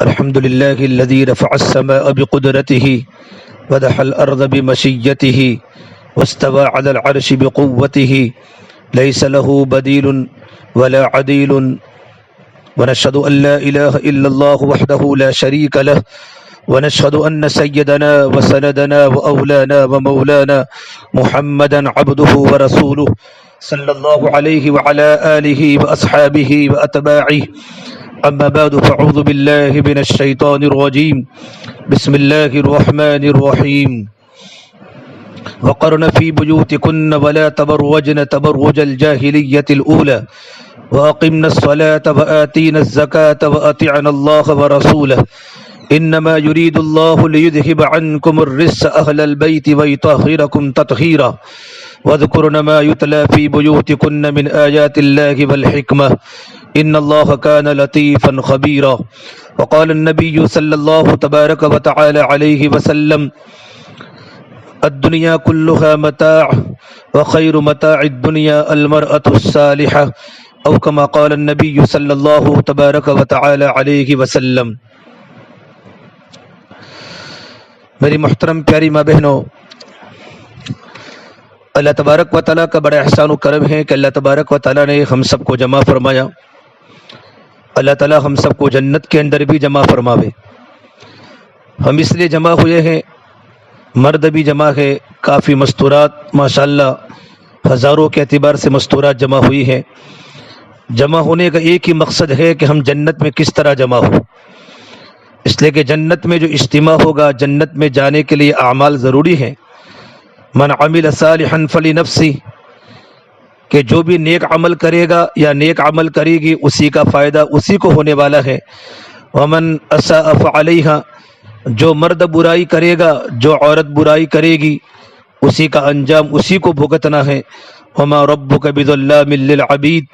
الحمد لله الذي رفع السماء بقدرته ودح الأرض بمشيته واستوى على العرش بقوته ليس له بديل ولا عديل ونشهد أن لا إله إلا الله وحده لا شريك له ونشهد أن سيدنا وسندنا وأولانا ومولانا محمدا عبده ورسوله صلى الله عليه وعلى آله وأصحابه وأتباعه أما بعد فأعوذ بالله من الشيطان الرجيم بسم الله الرحمن الرحيم وقرن في بيوتكن ولا تبرجن تبرج الجاهلية الأولى وأقمنا الصلاة وآتينا الزكاة وأطعنا الله ورسوله إنما يريد الله ليذهب عنكم الرجس أهل البيت ويطهركم تطهيرا واذكرن ما يتلى في بيوتكن من آيات الله والحكمة إن الله كان لطيفا خبيرا وقال النبي صلى الله تبارك وتعالى عليه وسلم الدنيا كلها متاع وخير متاع الدنيا المرأة الصالحة أو كما قال النبي صلى الله تبارك وتعالى عليه وسلم۔ میری محترم پیاری ماں بہنوں، اللہ تبارک و تعالیٰ کا بڑا احسان و کرم ہے کہ اللہ تبارک و تعالیٰ نے ہم سب کو جمع فرمایا۔ اللہ تعالیٰ ہم سب کو جنت کے اندر بھی جمع فرماوے۔ ہم اس لیے جمع ہوئے ہیں، مرد بھی جمع ہے، کافی مستورات ماشاءاللہ ہزاروں کے اعتبار سے مستورات جمع ہوئی ہیں۔ جمع ہونے کا ایک ہی مقصد ہے کہ ہم جنت میں کس طرح جمع ہو، اس لیے کہ جنت میں جو اجتماع ہوگا، جنت میں جانے کے لیے اعمال ضروری ہیں۔ من عمل صالحا فلنفسہ، کہ جو بھی نیک عمل کرے گا یا نیک عمل کرے گی اسی کا فائدہ اسی کو ہونے والا ہے۔ ومن اساء فعلیہا، جو مرد برائی کرے گا، جو عورت برائی کرے گی اسی کا انجام اسی کو بھگتنا ہے۔ وما ربک بظلام للعبید،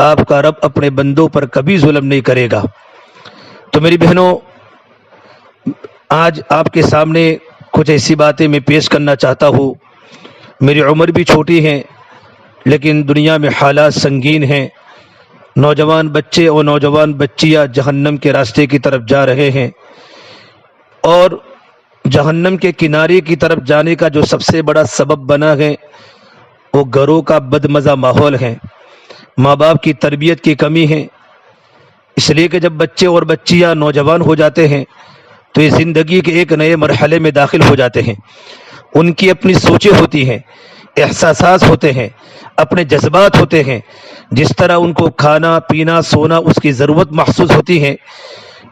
آپ کا رب اپنے بندوں پر کبھی ظلم نہیں کرے گا۔ تو میری بہنوں، آج آپ کے سامنے کچھ ایسی باتیں میں پیش کرنا چاہتا ہوں۔ میری عمر بھی چھوٹی ہے لیکن دنیا میں حالات سنگین ہیں۔ نوجوان بچے اور نوجوان بچیاں جہنم کے راستے کی طرف جا رہے ہیں، اور جہنم کے کنارے کی طرف جانے کا جو سب سے بڑا سبب بنا ہے وہ گھروں کا بدمزہ ماحول ہے، ماں باپ کی تربیت کی کمی ہے۔ اس لیے کہ جب بچے اور بچیاں نوجوان ہو جاتے ہیں تو یہ زندگی کے ایک نئے مرحلے میں داخل ہو جاتے ہیں۔ ان کی اپنی سوچیں ہوتی ہیں، احساسات ہوتے ہیں، اپنے جذبات ہوتے ہیں۔ جس طرح ان کو کھانا پینا سونا اس کی ضرورت محسوس ہوتی ہے،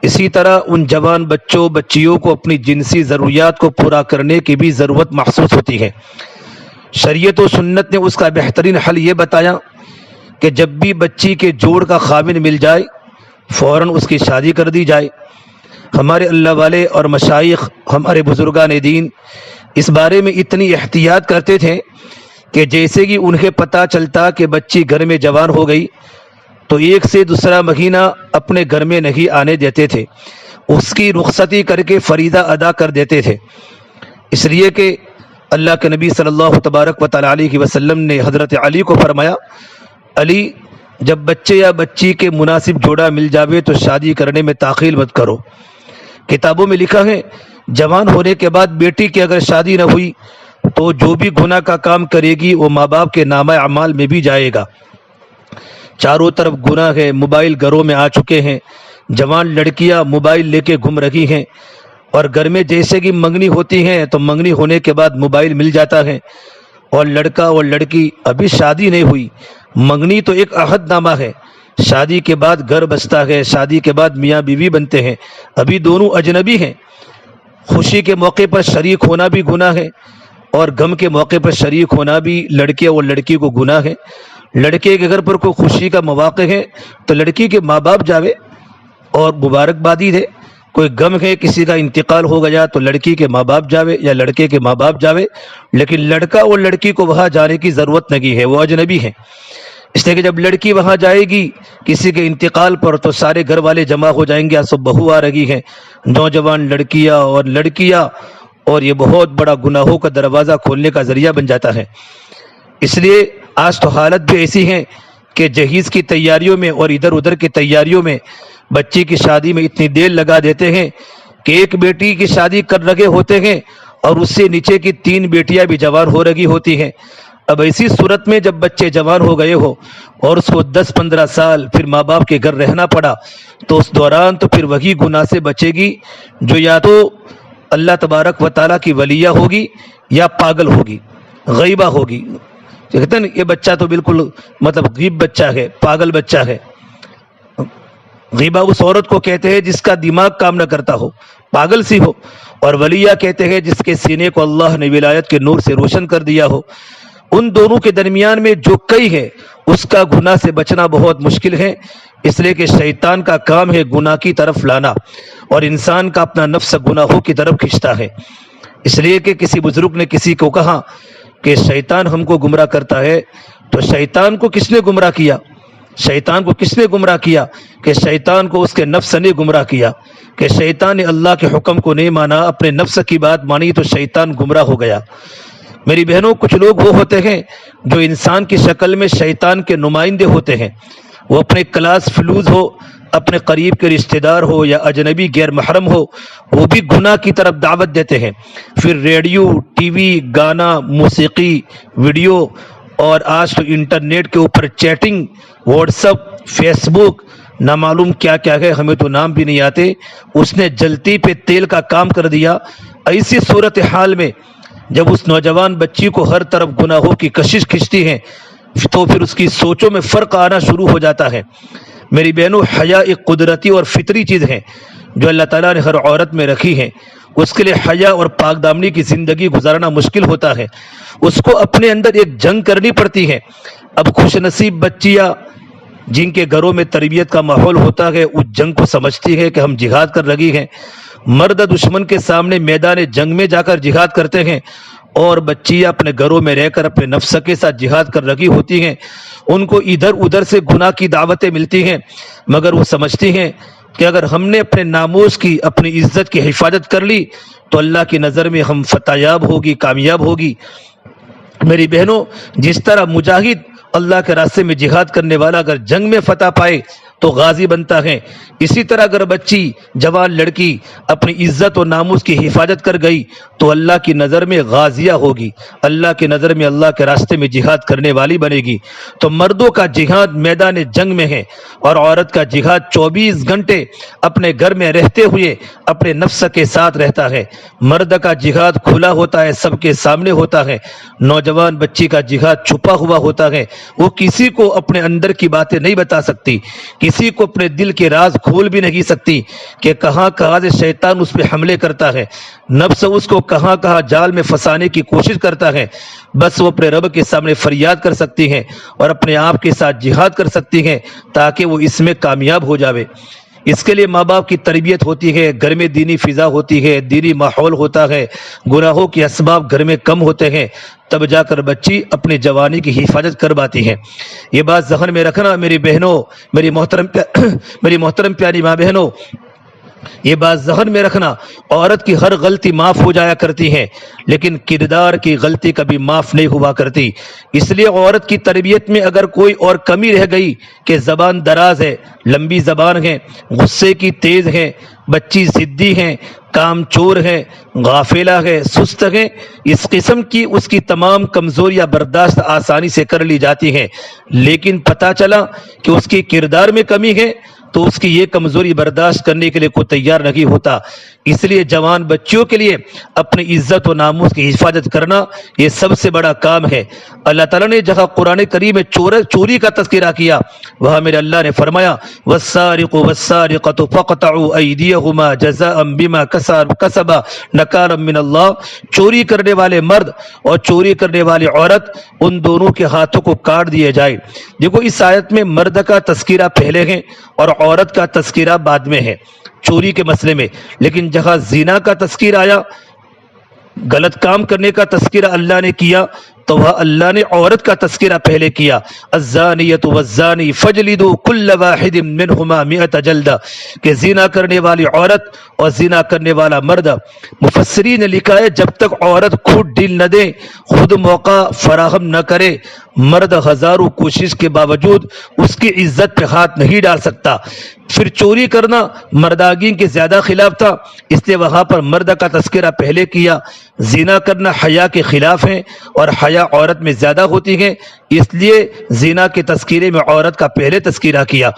اسی طرح ان جوان بچوں بچیوں کو اپنی جنسی ضروریات کو پورا کرنے کی بھی ضرورت محسوس ہوتی ہے۔ شریعت و سنت نے اس کا بہترین حل یہ بتایا کہ جب بھی بچی کے جوڑ کا خاوند مل جائے فوراً اس کی شادی کر دی جائے۔ ہمارے اللہ والے اور مشائخ، ہمارے بزرگان دین اس بارے میں اتنی احتیاط کرتے تھے کہ جیسے کہ انہیں پتہ چلتا کہ بچی گھر میں جوان ہو گئی تو ایک سے دوسرا مہینہ اپنے گھر میں نہیں آنے دیتے تھے، اس کی رخصتی کر کے فریضہ ادا کر دیتے تھے۔ اس لیے کہ اللہ کے نبی صلی اللہ تبارک و تعالیٰ علیہ وسلم نے حضرت علی کو فرمایا، علی جب بچے یا بچی کے مناسب جوڑا مل جاوے تو شادی کرنے میں تاخیر مت کرو۔ کتابوں میں لکھا ہے جوان ہونے کے بعد بیٹی کی اگر شادی نہ ہوئی تو جو بھی گناہ کا کام کرے گی وہ ماں باپ کے نامہ اعمال میں بھی جائے گا۔ چاروں طرف گناہ ہے، موبائل گھروں میں آ چکے ہیں، جوان لڑکیاں موبائل لے کے گھوم رہی ہیں، اور گھر میں جیسے کہ منگنی ہوتی ہے تو منگنی ہونے کے بعد موبائل مل جاتا ہے، اور لڑکا اور لڑکی ابھی شادی نہیں ہوئی، منگنی تو ایک عہد نامہ ہے، شادی کے بعد گھر بستا ہے، شادی کے بعد میاں بیوی بنتے ہیں، ابھی دونوں اجنبی ہیں۔ خوشی کے موقع پر شریک ہونا بھی گناہ ہے، اور غم کے موقع پر شریک ہونا بھی لڑکے اور لڑکی کو گناہ ہے۔ لڑکے کے گھر پر کوئی خوشی کا مواقع ہے تو لڑکی کے ماں باپ جاوے اور مبارکبادی دے، کوئی غم ہے کسی کا انتقال ہو گیا تو لڑکی کے ماں باپ جاوے یا لڑکے کے ماں باپ جاوے، لیکن لڑکا اور لڑکی کو وہاں جانے کی ضرورت نہیں ہے، وہ اجنبی ہیں۔ اس لیے کہ جب لڑکی وہاں جائے گی کسی کے انتقال پر تو سارے گھر والے جمع ہو جائیں گے، سب بہو آ رہی ہیں، نوجوان لڑکیاں اور لڑکیاں، اور یہ بہت بڑا گناہوں کا دروازہ کھولنے کا ذریعہ بن جاتا ہے۔ اس لیے آج تو حالت بھی ایسی ہے کہ جہیز کی تیاریوں میں اور ادھر ادھر کی تیاریوں میں بچی کی شادی میں اتنی دیر لگا دیتے ہیں کہ ایک بیٹی کی شادی کر رکھے ہوتے ہیں اور اس سے نیچے کی 3 بیٹیاں بھی جوان ہو رہی ہوتی ہیں۔ اب ایسی صورت میں جب بچے جوان ہو گئے ہو اور اس کو 10-15 سال پھر ماں باپ کے گھر رہنا پڑا، تو اس دوران تو پھر وہی گناہ سے بچے گی جو یا تو اللہ تبارک و تعالیٰ کی ولیہ ہوگی یا پاگل ہوگی، غیبہ ہوگی۔ کہتے ہیں یہ بچہ تو بالکل غیب بچہ ہے، پاگل بچہ ہے۔ غیبہ اس عورت کو کہتے ہیں جس کا دماغ کام نہ کرتا ہو، پاگل سی ہو، اور ولیہ کہتے ہیں جس کے سینے کو اللہ نے ولایت کے نور سے روشن کر دیا ہو۔ ان دونوں کے درمیان میں جو کئی ہے اس کا گناہ سے بچنا بہت مشکل ہے، اس لیے کہ شیطان کا کام ہے گناہ کی طرف لانا، اور انسان کا اپنا نفس گناہوں کی طرف کھینچتا ہے۔ اس لیے کہ کسی بزرگ نے کسی کو کہا کہ شیطان ہم کو گمراہ کرتا ہے، تو شیطان کو کس نے گمراہ کیا؟ شیطان کو کس نے گمراہ کیا؟ کہ شیطان کو اس کے نفس نے گمراہ کیا، کہ شیطان نے اللہ کے حکم کو نہیں مانا، اپنے نفس کی بات مانی، تو شیطان گمراہ ہو گیا۔ میری بہنوں، کچھ لوگ وہ ہوتے ہیں جو انسان کی شکل میں شیطان کے نمائندے ہوتے ہیں۔ وہ اپنے کلاس فلوز ہو، اپنے قریب کے رشتہ دار ہو یا اجنبی غیر محرم ہو، وہ بھی گناہ کی طرف دعوت دیتے ہیں۔ پھر ریڈیو، ٹی وی، گانا، موسیقی، ویڈیو، اور آج تو انٹرنیٹ کے اوپر چیٹنگ، واٹس ایپ، فیس بک، نہ معلوم کیا کیا ہے، ہمیں تو نام بھی نہیں آتے، اس نے جلتی پہ تیل کا کام کر دیا۔ ایسی صورتحال میں جب اس نوجوان بچی کو ہر طرف گناہوں کی کشش کھنچتی ہے تو پھر اس کی سوچوں میں فرق آنا شروع ہو جاتا ہے۔ میری بہنوں، حیا ایک قدرتی اور فطری چیز ہے جو اللہ تعالیٰ نے ہر عورت میں رکھی ہے۔ اس کے لیے حیا اور پاک دامنی کی زندگی گزارنا مشکل ہوتا ہے، اس کو اپنے اندر ایک جنگ کرنی پڑتی ہے۔ اب خوش نصیب بچیاں جن کے گھروں میں تربیت کا ماحول ہوتا ہے اس جنگ کو سمجھتی ہے کہ ہم جہاد کر رہی ہیں۔ مرد دشمن کے سامنے میدان جنگ میں جا کر جہاد کرتے ہیں، اور بچیاں اپنے گھروں میں رہ کر اپنے نفس کے ساتھ جہاد کر رہی ہوتی ہیں۔ ان کو ادھر ادھر سے گناہ کی دعوتیں ملتی ہیں، مگر وہ سمجھتی ہیں کہ اگر ہم نے اپنے ناموس کی، اپنی عزت کی حفاظت کر لی تو اللہ کی نظر میں ہم فتح یاب ہوگی، کامیاب ہوگی۔ میری بہنوں، جس طرح مجاہد اللہ کے راستے میں جہاد کرنے والا اگر جنگ میں فتح پائے تو غازی بنتا ہے، اسی طرح اگر بچی، جوان لڑکی اپنی عزت و ناموس کی حفاظت کر گئی تو اللہ کی نظر میں غازیہ ہوگی، اللہ کی نظر میں اللہ کے راستے میں جہاد کرنے والی بنے گی۔ تو مردوں کا جہاد میدان جنگ میں ہے، اور عورت کا جہاد 24 گھنٹے اپنے گھر میں رہتے ہوئے اپنے نفس کے ساتھ رہتا ہے۔ مرد کا جہاد کھلا ہوتا ہے، سب کے سامنے ہوتا ہے۔ نوجوان بچی کا جہاد چھپا ہوا ہوتا ہے، وہ کسی کو اپنے اندر کی باتیں نہیں بتا سکتی، کسی کو اپنے دل کے راز کھول بھی نہیں سکتی کہ کہاں کہاں سے شیطان اس پہ حملے کرتا ہے، نفس اس کو کہاں کہاں جال میں پھنسانے کی کوشش کرتا ہے۔ بس وہ اپنے رب کے سامنے فریاد کر سکتی ہیں اور اپنے آپ کے ساتھ جہاد کر سکتی ہیں تاکہ وہ اس میں کامیاب ہو جاوے۔ اس کے لیے ماں باپ کی تربیت ہوتی ہے، گھر میں دینی فضا ہوتی ہے، دینی ماحول ہوتا ہے، گناہوں کے اسباب گھر میں کم ہوتے ہیں، تب جا کر بچی اپنی جوانی کی حفاظت کر پاتی ہے۔ یہ بات ذہن میں رکھنا میری بہنوں، میری محترم پیاری ماں بہنوں، یہ بات ذہن میں رکھنا، عورت کی ہر غلطی معاف ہو جایا کرتی ہے لیکن کردار کی غلطی کبھی معاف نہیں ہوا کرتی۔ اس لیے عورت کی تربیت میں اگر کوئی اور کمی رہ گئی کہ زبان دراز ہے، لمبی زبان ہے، غصے کی تیز ہے، بچی ضدی ہے، کام چور ہے، غافلہ ہے، سست ہے، اس قسم کی اس کی تمام کمزوریاں برداشت آسانی سے کر لی جاتی ہیں، لیکن پتہ چلا کہ اس کی کردار میں کمی ہے تو اس کی یہ کمزوری برداشت کرنے کے لیے کوئی تیار نہیں ہوتا۔ اس لیے جوان بچیوں کے لیے اپنی عزت و ناموس کی حفاظت کرنا یہ سب سے بڑا کام ہے۔ اللہ تعالیٰ نے جہاں قرآن کریم میں چوری کا تذکرہ کیا، وہاں میرے اللہ نے فرمایا والسارق والسارقۃ فاقطعوا ایدیہما جزاء بما کسبا نکالا من اللہ۔ چوری کرنے والے مرد اور چوری کرنے والی عورت، ان دونوں کے ہاتھوں کو کاٹ دیے جائے۔ دیکھو اس آیت میں مرد کا تذکرہ پہلے ہے اور عورت کا تذکرہ بعد میں ہے چوری کے مسئلے میں، لیکن جہاں زنا کا تذکرہ آیا، غلط کام کرنے کا تذکرہ اللہ نے کیا تو وہ اللہ نے عورت کا تذکرہ پہلے کیا۔ الزانیۃ والزانی فجلدوا کل واحد منہما 100 جلدہ، کہ زنا کرنے والی عورت اور زنا کرنے والا مرد، مفسرین نے لکھا ہے جب تک عورت خود ڈیل نہ دے، خود موقع فراہم نہ کرے، مرد ہزاروں کوشش کے باوجود اس کی عزت پہ ہاتھ نہیں ڈال سکتا۔ پھر چوری کرنا مرداگی کے زیادہ خلاف تھا، اس لیے وہاں پر مرد کا تذکرہ پہلے کیا۔ زنا کرنا حیا کے خلاف ہے اور حیا عورت میں زیادہ ہوتی ہے، اس لیے زنا کے تذکرے میں عورت کا پہلے تذکرہ کیا۔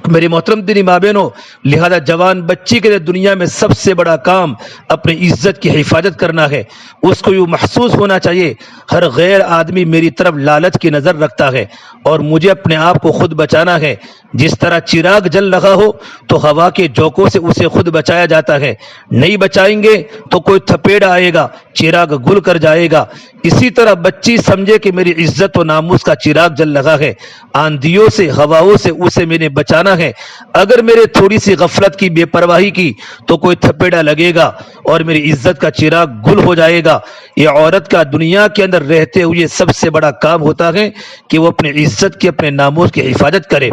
میری محترم دینی ماں بہنوں، لہذا جوان بچی کے لیے دنیا میں سب سے بڑا کام اپنی عزت کی حفاظت کرنا ہے۔ اس کو یہ محسوس ہونا چاہیے ہر غیر آدمی میری طرف لالچ کی نظر رکھتا ہے اور مجھے اپنے آپ کو خود بچانا ہے۔ جس طرح چراغ جل رہا ہو تو ہوا کے جھونکوں سے اسے خود بچایا جاتا ہے، نہیں بچائیں گے تو کوئی تھپیڑ آئے گا، چراغ گل کر جائے گا۔ اسی طرح بچی سمجھے کہ میری عزت و ناموس کا چراغ جل رہا ہے، آندھیوں سے ہواؤں سے اسے میں نے بچانا ہے۔ اگر میرے تھوڑی سی غفلت کی، بے پرواہی کی تو کوئی تھپیڑا لگے گا اور میری عزت کا چراغ گل ہو جائے گا۔ یہ عورت کا دنیا کے اندر رہتے ہوئے سب سے بڑا کام ہوتا ہے کہ وہ اپنی عزت کی، اپنے ناموس کی حفاظت کرے۔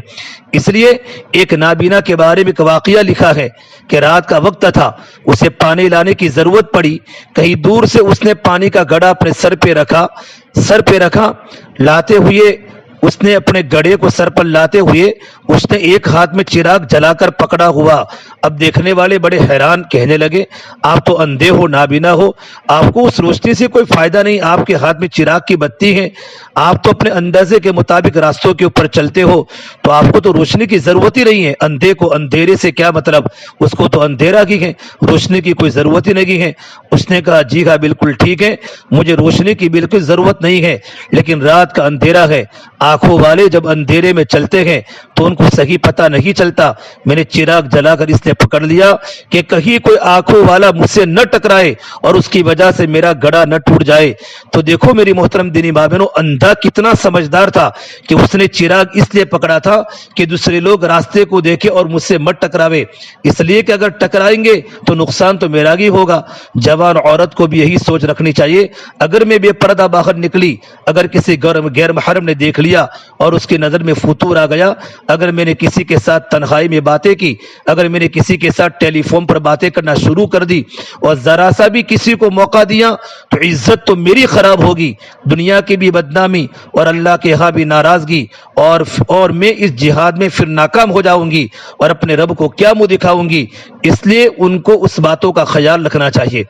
اس لیے ایک نابینا کے بارے میں ایک واقعہ لکھا ہے کہ رات کا وقت تھا، اسے پانی لانے کی ضرورت پڑی۔ کہیں دور سے اس نے پانی کا گڑھا اپنے سر پہ رکھا، لاتے ہوئے اس نے اپنے گڑھے کو سر پر لاتے ہوئے اس نے ایک ہاتھ میں چراغ جلا کر پکڑا ہوا۔ اب دیکھنے والے بڑے حیران، کہنے لگے آپ تو اندھے ہو، نابینا ہو، آپ کو اس روشنی سے کوئی فائدہ نہیں، آپ کے ہاتھ میں چراغ کی بتی ہے، آپ تو اپنے اندازے کے مطابق راستوں کے اوپر چلتے ہو، تو آپ کو تو روشنی کی ضرورت ہی نہیں ہے۔ اندھے کو اندھیرے سے کیا مطلب، اس کو تو اندھیرا کی ہے، روشنی کی کوئی ضرورت ہی نہیں ہے۔ اس نے کہا جی ہاں بالکل ٹھیک ہے، مجھے روشنی کی بالکل ضرورت نہیں ہے، لیکن رات کا اندھیرا ہے، آنکھوں والے جب اندھیرے میں چلتے ہیں تو ان کو صحیح پتہ نہیں چلتا۔ میں نے چراغ جلا کر اس نے پکڑ لیا کہ کہیں کوئی آنکھوں والا مجھ سے نہ ٹکرائے اور اس کی وجہ سے میرا گڑھا نہ ٹوٹ جائے۔ تو دیکھو میری محترم دینی ماں بہنوں، اندھا کتنا سمجھدار تھا کہ اس نے چراغ اس لیے پکڑا تھا کہ دوسرے لوگ راستے کو دیکھے اور مجھ سے مت ٹکراوے، اس لیے کہ اگر ٹکرائیں گے تو نقصان تو میرا ہی ہوگا۔ جوان عورت کو بھی یہی سوچ رکھنی چاہیے، اگر میں بے پردہ باہر نکلی، اگر کسی غیر محرم نے دیکھ لیا اور اس کی نظر میں فطور آ گیا، اگر میں نے کسی کے ساتھ تنہائی میں باتیں کی، اگر میں نے کسی کے ساتھ ٹیلی فون پر باتیں کرنا شروع کر دی اور ذرا سا بھی کسی کو موقع دیا تو عزت تو میری خراب ہوگی، دنیا کی بھی بدنامی اور اللہ کے ہاں بھی ناراضگی، اور میں اس جہاد میں پھر ناکام ہو جاؤں گی اور اپنے رب کو کیا منہ دکھاؤں گی۔ اس لیے ان کو اس باتوں کا خیال رکھنا چاہیے۔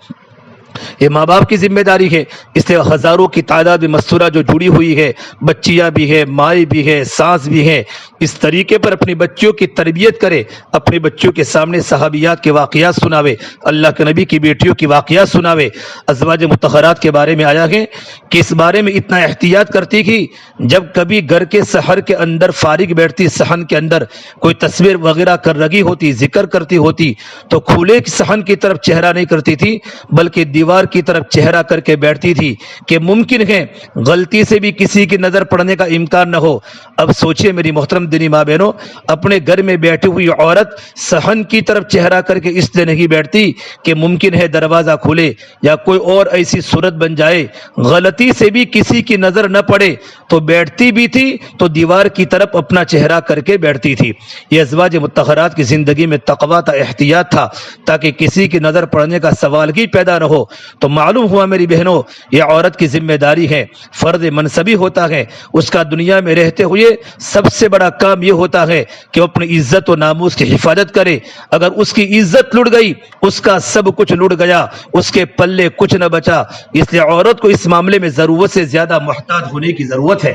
یہ ماں باپ کی ذمہ داری ہے، اس لیے ہزاروں کی تعداد میں مستورہ جو جڑی ہوئی ہے، بچیاں بھی ہے، مائیں بھی ہے، ساس بھی ہے، اس طریقے پر اپنی بچیوں کی تربیت کرے، اپنے بچوں کے سامنے صحابیات کے واقعات سناوے، اللہ کے نبی کی بیٹیوں کی واقعات سناوے۔ ازواج مطہرات کے بارے میں آیا ہے کہ اس بارے میں اتنا احتیاط کرتی تھی، جب کبھی گھر کے سحر کے اندر فارغ بیٹھتی، صحن کے اندر کوئی تصویر وغیرہ کر رہی ہوتی، ذکر کرتی ہوتی، تو کھلے صحن کی طرف چہرہ نہیں کرتی تھی بلکہ دیوار کی طرف چہرہ کر کے بیٹھتی تھی کہ ممکن ہے غلطی سے بھی کسی کی نظر پڑنے کا امکان نہ ہو۔ اب سوچئے میری محترم دینی ماں بہنوں، اپنے گھر میں بیٹھی ہوئی عورت صحن کی طرف چہرہ کر کے اس لیے نہیں بیٹھتی کہ ممکن ہے دروازہ کھلے یا کوئی اور ایسی صورت بن جائے، غلطی سے بھی کسی کی نظر نہ پڑے، تو بیٹھتی بھی تھی تو دیوار کی طرف اپنا چہرہ کر کے بیٹھتی تھی۔ یہ ازواج مطہرات کی زندگی میں تقویٰ تھا، احتیاط تھا، تاکہ کسی کی نظر پڑنے کا سوال ہی پیدا نہ ہو۔ تو معلوم ہوا میری بہنوں، یہ عورت کی ذمہ داری ہے، فرض منصبی ہوتا ہے، اس کا دنیا میں رہتے ہوئے سب سے بڑا کام یہ ہوتا ہے کہ وہ اپنی عزت و ناموس کی حفاظت کرے۔ اگر اس کی عزت لٹ گئی، اس کا سب کچھ لٹ گیا، اس کے پلے کچھ نہ بچا۔ اس لیے عورت کو اس معاملے میں ضرورت سے زیادہ محتاط ہونے کی ضرورت ہے،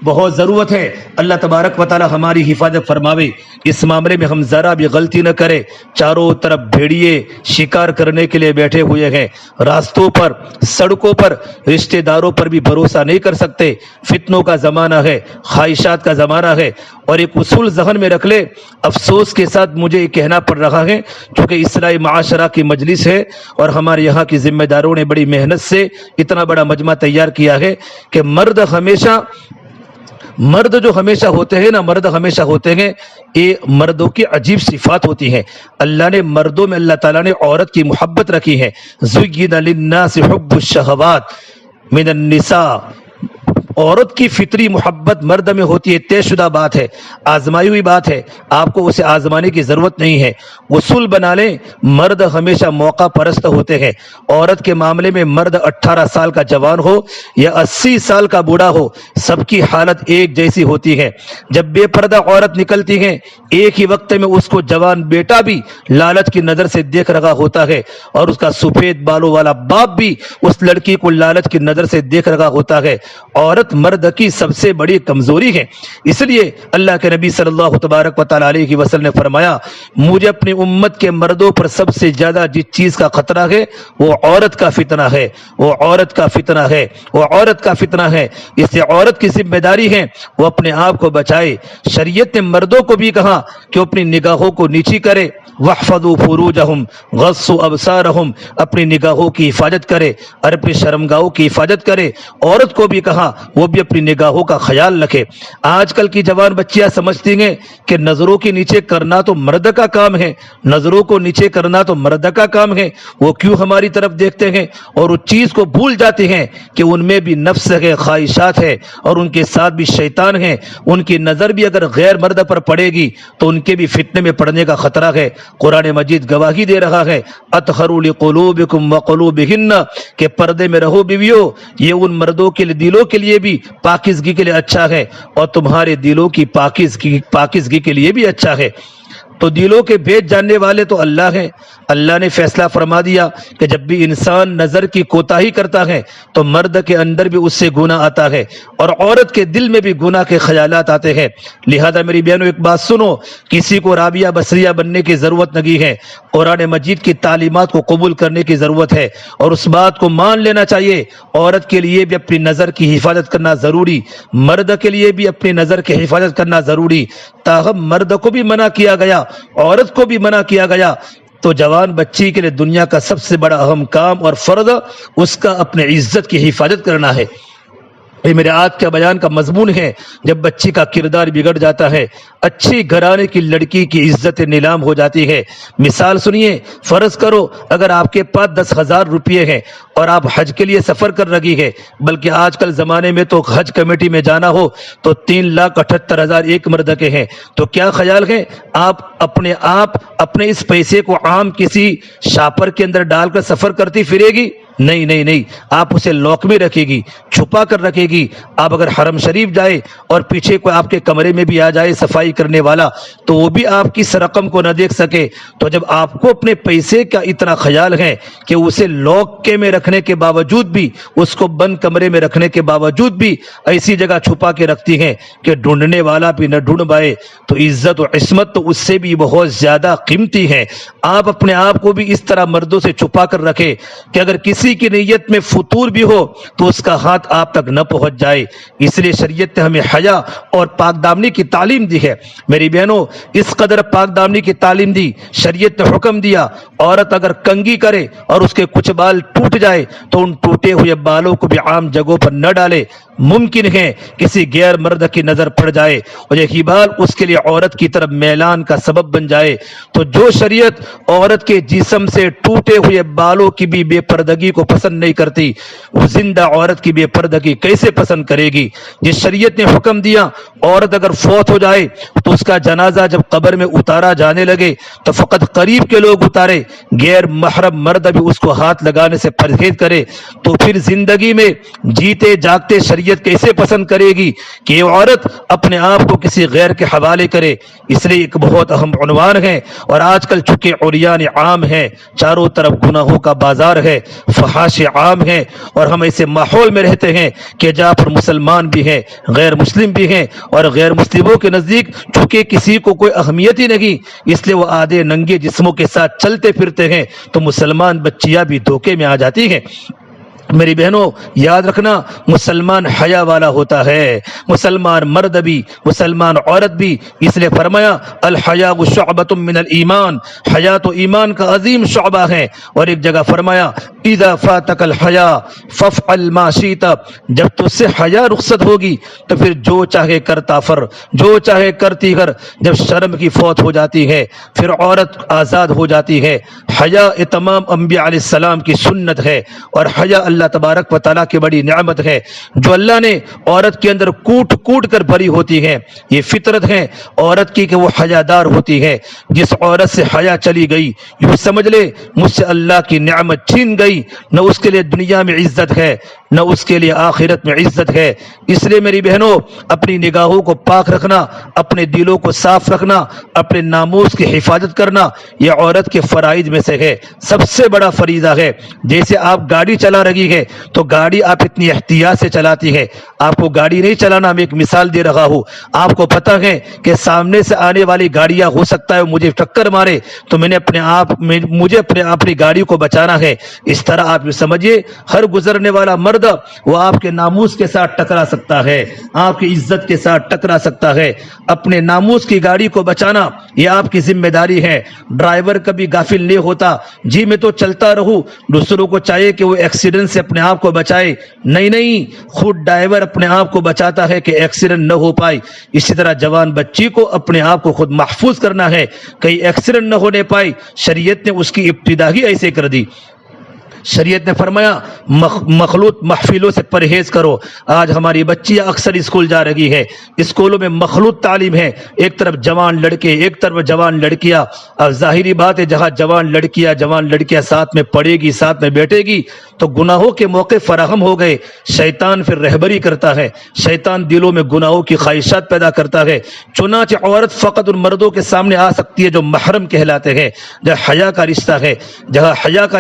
بہت ضرورت ہے۔ اللہ تبارک و تعالی ہماری حفاظت فرماوے، اس معاملے میں ہم ذرا بھی غلطی نہ کریں۔ چاروں طرف بھیڑیے شکار کرنے کے لیے بیٹھے ہوئے ہیں، راستوں پر، سڑکوں پر، رشتہ داروں پر بھی بھروسہ نہیں کر سکتے۔ فتنوں کا زمانہ ہے، خواہشات کا زمانہ ہے، اور ایک اصول ذہن میں رکھ لے۔ افسوس کے ساتھ مجھے یہ کہنا پڑ رہا ہے، چونکہ اصلاحی معاشرہ کی مجلس ہے اور ہمارے یہاں کی ذمہ داروں نے بڑی محنت سے اتنا بڑا مجمع تیار کیا ہے کہ مرد جو ہمیشہ ہوتے ہیں، یہ مردوں کی عجیب صفات ہوتی ہیں۔ اللہ نے مردوں میں، اللہ تعالیٰ نے عورت کی محبت رکھی ہے۔ زُيِّنَ لِلنَّاسِ حُبُّ الشَّهَوَاتِ مِنَ النِّسَاءِ عورت کی فطری محبت مرد میں ہوتی ہے، طے شدہ بات ہے، آزمائی ہوئی بات ہے، آپ کو اسے آزمانے کی ضرورت نہیں ہے۔ اصول بنا لیں، مرد ہمیشہ موقع پرست ہوتے ہیں۔ عورت کے معاملے میں مرد 18 سال کا جوان ہو یا 80 سال کا بوڑھا ہو، سب کی حالت ایک جیسی ہوتی ہے۔ جب بے پردہ عورت نکلتی ہے، ایک ہی وقت میں اس کو جوان بیٹا بھی لالچ کی نظر سے دیکھ رہا ہوتا ہے، اور اس کا سفید بالوں والا باپ بھی اس لڑکی کو لالچ کی نظر سے دیکھ رہا ہوتا ہے۔ عورت مرد کی سب سے بڑی کمزوری ہے، اس لیے اللہ کے نبی صلی اللہ تبارک و تعالی علیہ وسلم نے فرمایا، مجھے اپنی امت کے مردوں پر سب سے زیادہ جس چیز کا خطرہ ہے وہ عورت کا فتنہ ہے، وہ عورت کا فتنہ ہے، وہ عورت کا فتنہ ہے۔ اس لیے عورت کی ذمہ داری ہے وہ اپنے آپ کو بچائے۔ شریعت نے مردوں کو بھی کہا کہ اپنی نگاہوں کو نیچی کرے، وَاحْفَظُوا فُرُوجَهُمْ غَضُّوا أَبْصَارَهُمْ، اپنی نگاہوں کی حفاظت کرے اور اپنی شرمگاہوں کی حفاظت کرے۔ عورت کو بھی کہا وہ بھی اپنی نگاہوں کا خیال رکھے۔ آج کل کی جوان بچیاں سمجھتی ہیں کہ نظروں کے نیچے کرنا تو مرد کا کام ہے، نظروں کو نیچے کرنا تو مرد کا کام ہے، وہ کیوں ہماری طرف دیکھتے ہیں، اور اس چیز کو بھول جاتے ہیں کہ ان میں بھی نفس ہے، خواہشات ہے، اور ان کے ساتھ بھی شیطان ہے۔ ان کی نظر بھی اگر غیر مرد پر پڑے گی تو ان کے بھی فتنے میں پڑنے کا خطرہ ہے۔ قرآن مجید گواہی دے رہا ہے، اطہروا لقلوبکم وقلوبہن، کہ پردے میں رہو بیویو، یہ ان مردوں کے دلوں کے لیے بھی پاکیزگی کے لیے اچھا ہے، اور تمہارے دلوں کی پاکیزگی کے لیے بھی اچھا ہے۔ تو دلوں کے بھید جاننے والے تو اللہ ہیں۔ اللہ نے فیصلہ فرما دیا کہ جب بھی انسان نظر کی کوتاہی کرتا ہے تو مرد کے اندر بھی اس سے گناہ آتا ہے، اور عورت کے دل میں بھی گناہ کے خیالات آتے ہیں۔ لہذا میری بہنوں ایک بات سنو، کسی کو رابعہ بصریہ بننے کی ضرورت نہیں ہے۔ قرآن مجید کی تعلیمات کو قبول کرنے کی ضرورت ہے، اور اس بات کو مان لینا چاہیے، عورت کے لیے بھی اپنی نظر کی حفاظت کرنا ضروری، مرد کے لیے بھی اپنی نظر کی حفاظت کرنا ضروری۔ تاہم مرد کو بھی منع کیا گیا، عورت کو بھی منع کیا گیا، تو جوان بچی کے لیے دنیا کا سب سے بڑا اہم کام اور فرض اس کا اپنے عزت کی حفاظت کرنا ہے۔ یہ میرے آج کے بیان کا مضمون ہے۔ جب بچی کا کردار بگڑ جاتا ہے، اچھی گھرانے کی لڑکی کی عزت نیلام ہو جاتی ہے۔ مثال سنیے، فرض کرو اگر آپ کے پاس 10,000 روپے ہیں اور آپ حج کے لیے سفر کر رہی ہے، بلکہ آج کل زمانے میں تو حج کمیٹی میں جانا ہو تو 3,78,000 ایک مرد کے ہیں، تو کیا خیال ہے آپ اپنے اس پیسے کو عام کسی شاپر کے اندر ڈال کر سفر کرتی پھرے گی؟ نہیں، آپ اسے لاک میں رکھے گی، چھپا کر رکھے گی۔ آپ اگر حرم شریف جائے اور پیچھے کوئی آپ کے کمرے میں بھی آ جائے صفائی کرنے والا تو وہ بھی آپ کی اس رقم کو نہ دیکھ سکے۔ تو جب آپ کو اپنے پیسے کا اتنا خیال ہے کہ اسے لاک کے میں رکھنے کے باوجود بھی، اس کو بند کمرے میں رکھنے کے باوجود بھی ایسی جگہ چھپا کے رکھتی ہیں کہ ڈھونڈنے والا بھی نہ ڈھونڈ پائے، تو عزت و عصمت تو اس سے بھی بہت زیادہ قیمتی ہے۔ آپ اپنے آپ کو بھی اس طرح مردوں سے چھپا کر رکھے کہ اگر کسی کی نیت میں فطور بھی ہو تو اس کا ہاتھ آپ تک نہ پہنچ جائے۔ اس لیے شریعت نے ہمیں حیا اور پاک دامنی کی تعلیم دی ہے۔ میری بہنوں، اس قدر پاک دامنی کی تعلیم دی، شریعت نے حکم دیا، عورت اگر کنگھی کرے اور اس کے کچھ بال ٹوٹ جائے تو ان ٹوٹے ہوئے بالوں کو بھی عام جگہوں پر نہ ڈالے۔ ممکن ہے کسی غیر مرد کی نظر پڑ جائے اور یہی بال اس کے لیے عورت کی طرف میلان کا سبب بن جائے، تو جو شریعت عورت کے جسم سے ٹوٹے ہوئے بالوں کی بھی بے پردگی کو پسند نہیں کرتی، وہ زندہ عورت کی بے پردگی کیسے پسند کرے گی؟ جس شریعت نے حکم دیا عورت اگر فوت ہو جائے تو اس کا جنازہ جب قبر میں اتارا جانے لگے تو فقط قریب کے لوگ اتارے، غیر محرم مرد بھی اس کو ہاتھ لگانے سے پرہیز کرے، تو پھر زندگی میں جیتے جاگتے شریعت کیسے پسند کرے گی کہ یہ عورت اپنے آپ کو کسی غیر کے حوالے کرے؟ اس لیے ایک بہت اہم عنوان ہے، اور آج کل چونکہ عریان عام ہے، چاروں طرف گناہوں کا بازار ہے، فحاشی عام ہے، اور ہم ایسے ماحول میں رہتے ہیں کہ جہاں پر مسلمان بھی ہیں، غیر مسلم بھی ہیں، اور غیر مسلموں کے نزدیک چونکہ کسی کو کوئی اہمیت ہی نہیں، اس لیے وہ آدھے ننگے جسموں کے ساتھ چلتے پھرتے ہیں، تو مسلمان بچیاں بھی دھوکے میں آ جاتی ہیں۔ میری بہنوں یاد رکھنا، مسلمان حیا والا ہوتا ہے، مسلمان مرد بھی، مسلمان عورت بھی۔ اس لیے فرمایا الحیاء شعبۃ من الایمان، حیا تو ایمان کا عظیم شعبہ ہے۔ اور ایک جگہ فرمایا اذا فاتک الحیاء فافعل ما شئت، جب تجھ سے حیا رخصت ہوگی تو پھر جو چاہے کرتا فر، جو چاہے کرتی کر۔ جب شرم کی فوت ہو جاتی ہے پھر عورت آزاد ہو جاتی ہے۔ حیا تمام انبیاء علیہ السلام کی سنت ہے، اور حیا اللہ تبارک و تعالیٰ کی بڑی نعمت ہے جو اللہ نے عورت کے اندر کوٹ کوٹ کر بھری ہوتی ہے. یہ فطرت ہے عورت کی کہ وہ حیادار ہوتی ہے. جس عورت سے حیا چلی گئی یوں سمجھ لے مجھ سے اللہ کی نعمت چھین گئی، نہ اس کے لیے دنیا میں عزت ہے نہ اس کے لیے آخرت میں عزت ہے. اس لیے میری بہنوں اپنی نگاہوں کو پاک رکھنا، اپنے دلوں کو صاف رکھنا، اپنے ناموس کی حفاظت کرنا یہ عورت کے فرائض میں سے ہے، سب سے بڑا فریضہ ہے. جیسے آپ گاڑی چلا رہی ہے تو گاڑی آپ اتنی احتیاط سے چلاتی ہے. آپ کو گاڑی نہیں چلانا، میں ایک مثال دے رہا ہوں. آپ کو پتہ ہے کہ سامنے سے آنے والی گاڑیاں ہو سکتا ہے مجھے ٹکر مارے، تو مجھے اپنی گاڑی کو بچانا ہے. اس طرح آپ یہ سمجھیے ہر گزرنے والا مرد وہ آپ کے ناموس کے ساتھ ٹکرا سکتا ہے، آپ کی عزت کے ساتھ ٹکرا سکتا ہے. اپنے ناموس کی گاڑی کو بچانا یہ آپ کی ذمہ داری ہے. ڈرائیور کبھی غافل نہیں ہوتا، جی میں تو چلتا رہوں، دوسروں کو چاہیے کہ وہ ایکسیڈنٹ سے اپنے آپ کو بچائے. نہیں، خود ڈرائیور اپنے آپ کو بچاتا ہے کہ ایکسیڈنٹ نہ ہو پائے. اسی طرح جوان بچی کو اپنے آپ کو خود محفوظ کرنا ہے، کہیں ایکسیڈنٹ نہ ہونے پائے. شریعت نے اس کی ابتدا ہی ایسے کر دی. شریعت نے فرمایا مخلوط محفلوں سے پرہیز کرو. آج ہماری بچیاں اکثر اسکول جا رہی ہے، اسکولوں میں مخلوط تعلیم ہے، ایک طرف جوان لڑکے ایک طرف جوان لڑکیاں. اب ظاہری بات ہے جہاں جوان لڑکیاں ساتھ میں پڑھے گی ساتھ میں بیٹھے گی تو گناہوں کے موقع فراہم ہو گئے. شیطان پھر رہبری کرتا ہے، شیطان دلوں میں گناہوں کی خواہشات پیدا کرتا ہے. چنانچہ عورت فقط ان مردوں کے سامنے آ سکتی ہے جو محرم کہلاتے ہیں، جہاں حیا کا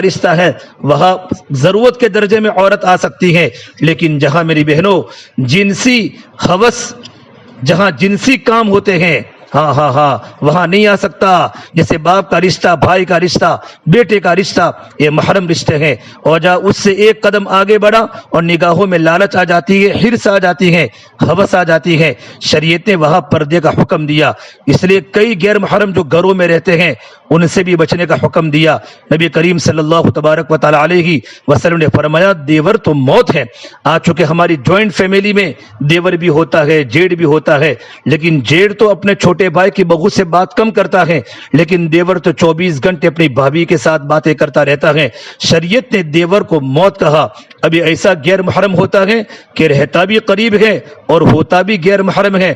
رشتہ ہے وہاں ضرورت کے درجے میں عورت آ سکتی ہے. لیکن جہاں میری بہنوں جنسی ہوس، جہاں جنسی کام ہوتے ہیں وہاں نہیں آ سکتا. جیسے باپ کا رشتہ، بھائی کا رشتہ، بیٹے کا رشتہ، یہ محرم رشتے ہیں. اور جہاں اس سے ایک قدم آگے بڑھا اور نگاہوں میں لالچ آ جاتی ہے، حرص آ جاتی ہے، ہوس آ جاتی ہے، شریعت نے وہاں پردے کا حکم دیا. اس لیے کئی غیر محرم جو گھروں میں رہتے ہیں ان سے بھی بچنے کا حکم دیا. نبی کریم صلی اللہ تبارک و تعالی علیہ وسلم نے فرمایا دیور تو موت ہے. آج چونکہ ہماری جوائنٹ فیملی میں دیور بھی ہوتا ہے، جیڑ بھی ہوتا ہے، لیکن جیڑ تو اپنے چھوٹے بھائی کی بہو سے بات کم کرتا ہے، لیکن دیور تو 24 گھنٹے اپنی بھابھی کے ساتھ باتیں کرتا رہتا ہے. شریعت نے دیور کو موت کہا. ابھی ایسا غیر محرم ہوتا ہے کہ رہتا بھی قریب ہے اور ہوتا بھی غیر محرم ہے.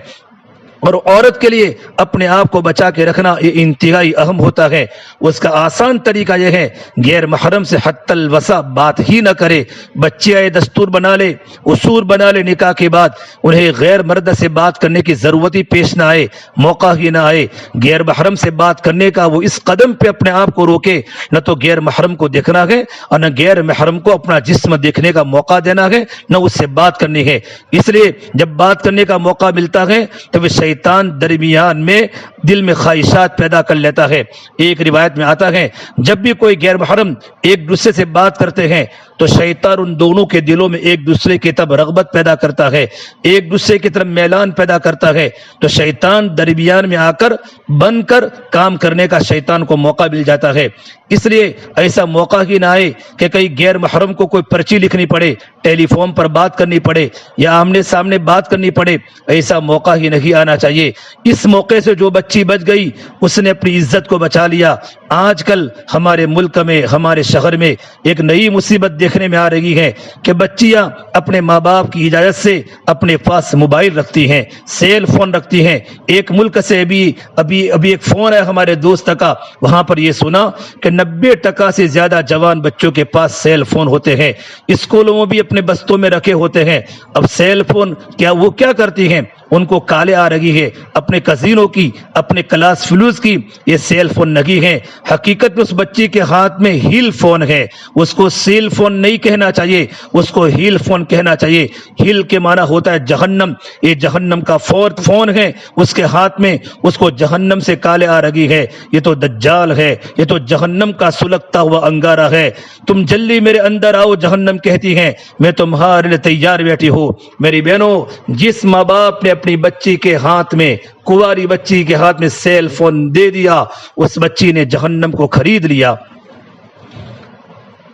اور عورت کے لیے اپنے آپ کو بچا کے رکھنا یہ انتہائی اہم ہوتا ہے. اس کا آسان طریقہ یہ ہے غیر محرم سے حتی الوسع بات ہی نہ کرے. بچے آئے دستور بنا لے، اصول بنا لے، نکاح کے بعد انہیں غیر مرد سے بات کرنے کی ضرورت ہی پیش نہ آئے، موقع ہی نہ آئے. غیر محرم سے بات کرنے کا وہ اس قدم پہ اپنے آپ کو روکے، نہ تو غیر محرم کو دیکھنا ہے اور نہ غیر محرم کو اپنا جسم دیکھنے کا موقع دینا ہے، نہ اس سے بات کرنی ہے. اس لیے جب بات کرنے کا موقع ملتا ہے تو وہ شیطان درمیان میں دل میں خواہشات پیدا کر لیتا ہے. ایک روایت میں آتا ہے جب بھی کوئی غیر محرم ایک دوسرے سے بات کرتے ہیں تو شیطان ان دونوں کے دلوں میں ایک دوسرے کی طرف رغبت پیدا کرتا ہے، ایک دوسرے کی طرف میلان پیدا کرتا ہے. تو شیطان درمیان میں آ کر بن کر کام کرنے کا شیطان کو موقع مل جاتا ہے. اس لیے ایسا موقع ہی نہ آئے کہ کئی غیر محرم کو کوئی پرچی لکھنی پڑے، ٹیلی فون پر بات کرنی پڑے یا آمنے سامنے بات کرنی پڑے. ایسا موقع ہی نہیں آنا چاہیے. اس موقع سے جو بچی بچ گئی اس نے اپنی عزت کو بچا لیا. آج کل ہمارے ملک میں، ہمارے شہر میں ایک نئی مصیبت دیکھنے میں آ رہی ہے کہ بچیاں اپنے ماں باپ کی اجازت سے اپنے پاس موبائل رکھتی ہیں، سیل فون رکھتی ہیں. ایک ملک سے ابھی ایک فون ہے ہمارے دوست کا، وہاں پر یہ سنا کہ 90% سے زیادہ جوان بچوں کے پاس سیل فون ہوتے ہیں. اسکولوں میں بھی اپنے بستوں میں رکھے ہوتے ہیں. اب سیل فون وہ کیا کرتی ہیں؟ ان کو کالے آ رہی ہے اپنے کزینوں کی، اپنے کلاس فلوز کی. یہ سیل فون نہیں ہے، حقیقت میں اس بچی کے ہاتھ میں ہیل فون ہے. اس کو سیل فون نہیں کہنا چاہیے، اس کو ہیل فون کہنا چاہیے. ہیل کے معنی ہوتا ہے جہنم. یہ جہنم کا فون ہے اس کے ہاتھ میں، اس کو جہنم سے کالے آ رہی ہے. یہ تو دجال ہے، یہ تو جہنم کا سلگتا ہوا انگارہ ہے. تم جلدی میرے اندر آؤ جہنم کہتی ہیں، میں تمہارے لیے تیار بیٹھی ہوں. میری بہنوں، جس ماں باپ نے اپنی بچی کے ہاتھ میں، کنواری بچی کے ہاتھ میں سیل فون دے دیا، اس بچی نے جہنم کو خرید لیا.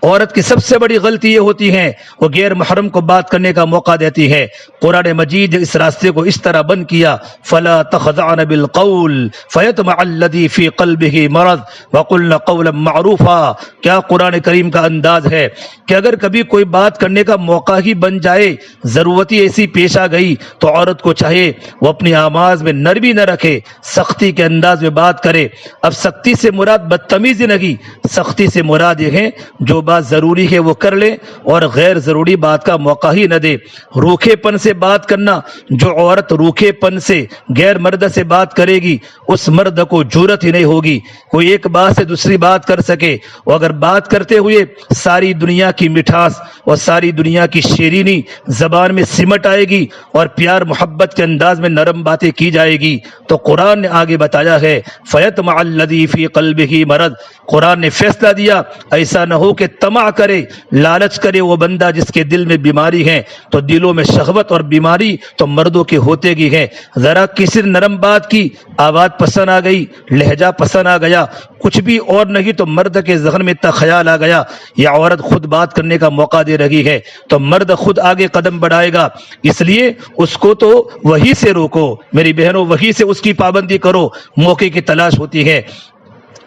عورت کی سب سے بڑی غلطی یہ ہوتی ہے وہ غیر محرم کو بات کرنے کا موقع دیتی ہے۔ قرآن مجید نے اس راستے کو اس طرح بند کیا، فلا تخضعن بالقول فیطمع الذی فی قلبہ مرض وقلن قولا معروفا۔ کیا قرآن کریم کا انداز ہے کہ اگر کبھی کوئی بات کرنے کا موقع ہی بن جائے، ضرورت ہی ایسی پیش آ گئی، تو عورت کو چاہے وہ اپنی آواز میں نرمی نہ رکھے، سختی کے انداز میں بات کرے۔ اب سختی سے مراد بدتمیزی نہیں، سختی سے مراد یہ ہے جو بات ضروری ہے وہ کر لے اور غیر ضروری بات کا موقع ہی نہ دے۔ روکھے پن سے بات کرنا، جو عورت روکھے پن سے غیر مرد سے بات کرے گی اس مرد کو جرأت ہی نہیں ہوگی کوئی ایک بات سے دوسری بات کر سکے۔ اور اگر بات کرتے ہوئے ساری دنیا کی مٹھاس اور ساری دنیا کی شیرینی زبان میں سمٹ آئے گی اور پیار محبت کے انداز میں نرم باتیں کی جائے گی، تو قرآن نے آگے بتایا ہے فیطمع الذی فی قلبہ مرض۔ قرآن نے فیصلہ دیا ایسا نہ ہو کہ طمع کرے، لالچ کرے وہ بندہ جس کے دل میں بیماری ہے۔ تو دلوں میں شہوت اور بیماری تو مردوں کے ہوتے گی ہے، ذرا کسی نرم بات کی، آواز پسند آ گئی، لہجہ پسند آ گیا، کچھ بھی اور نہیں تو مرد کے ذہن میں اتنا خیال آ گیا یا عورت خود بات کرنے کا موقع دے رہی ہے تو مرد خود آگے قدم بڑھائے گا۔ اس لیے اس کو تو وہی سے روکو میری بہنوں، وہی سے اس کی پابندی کرو، موقع کی تلاش ہوتی ہے۔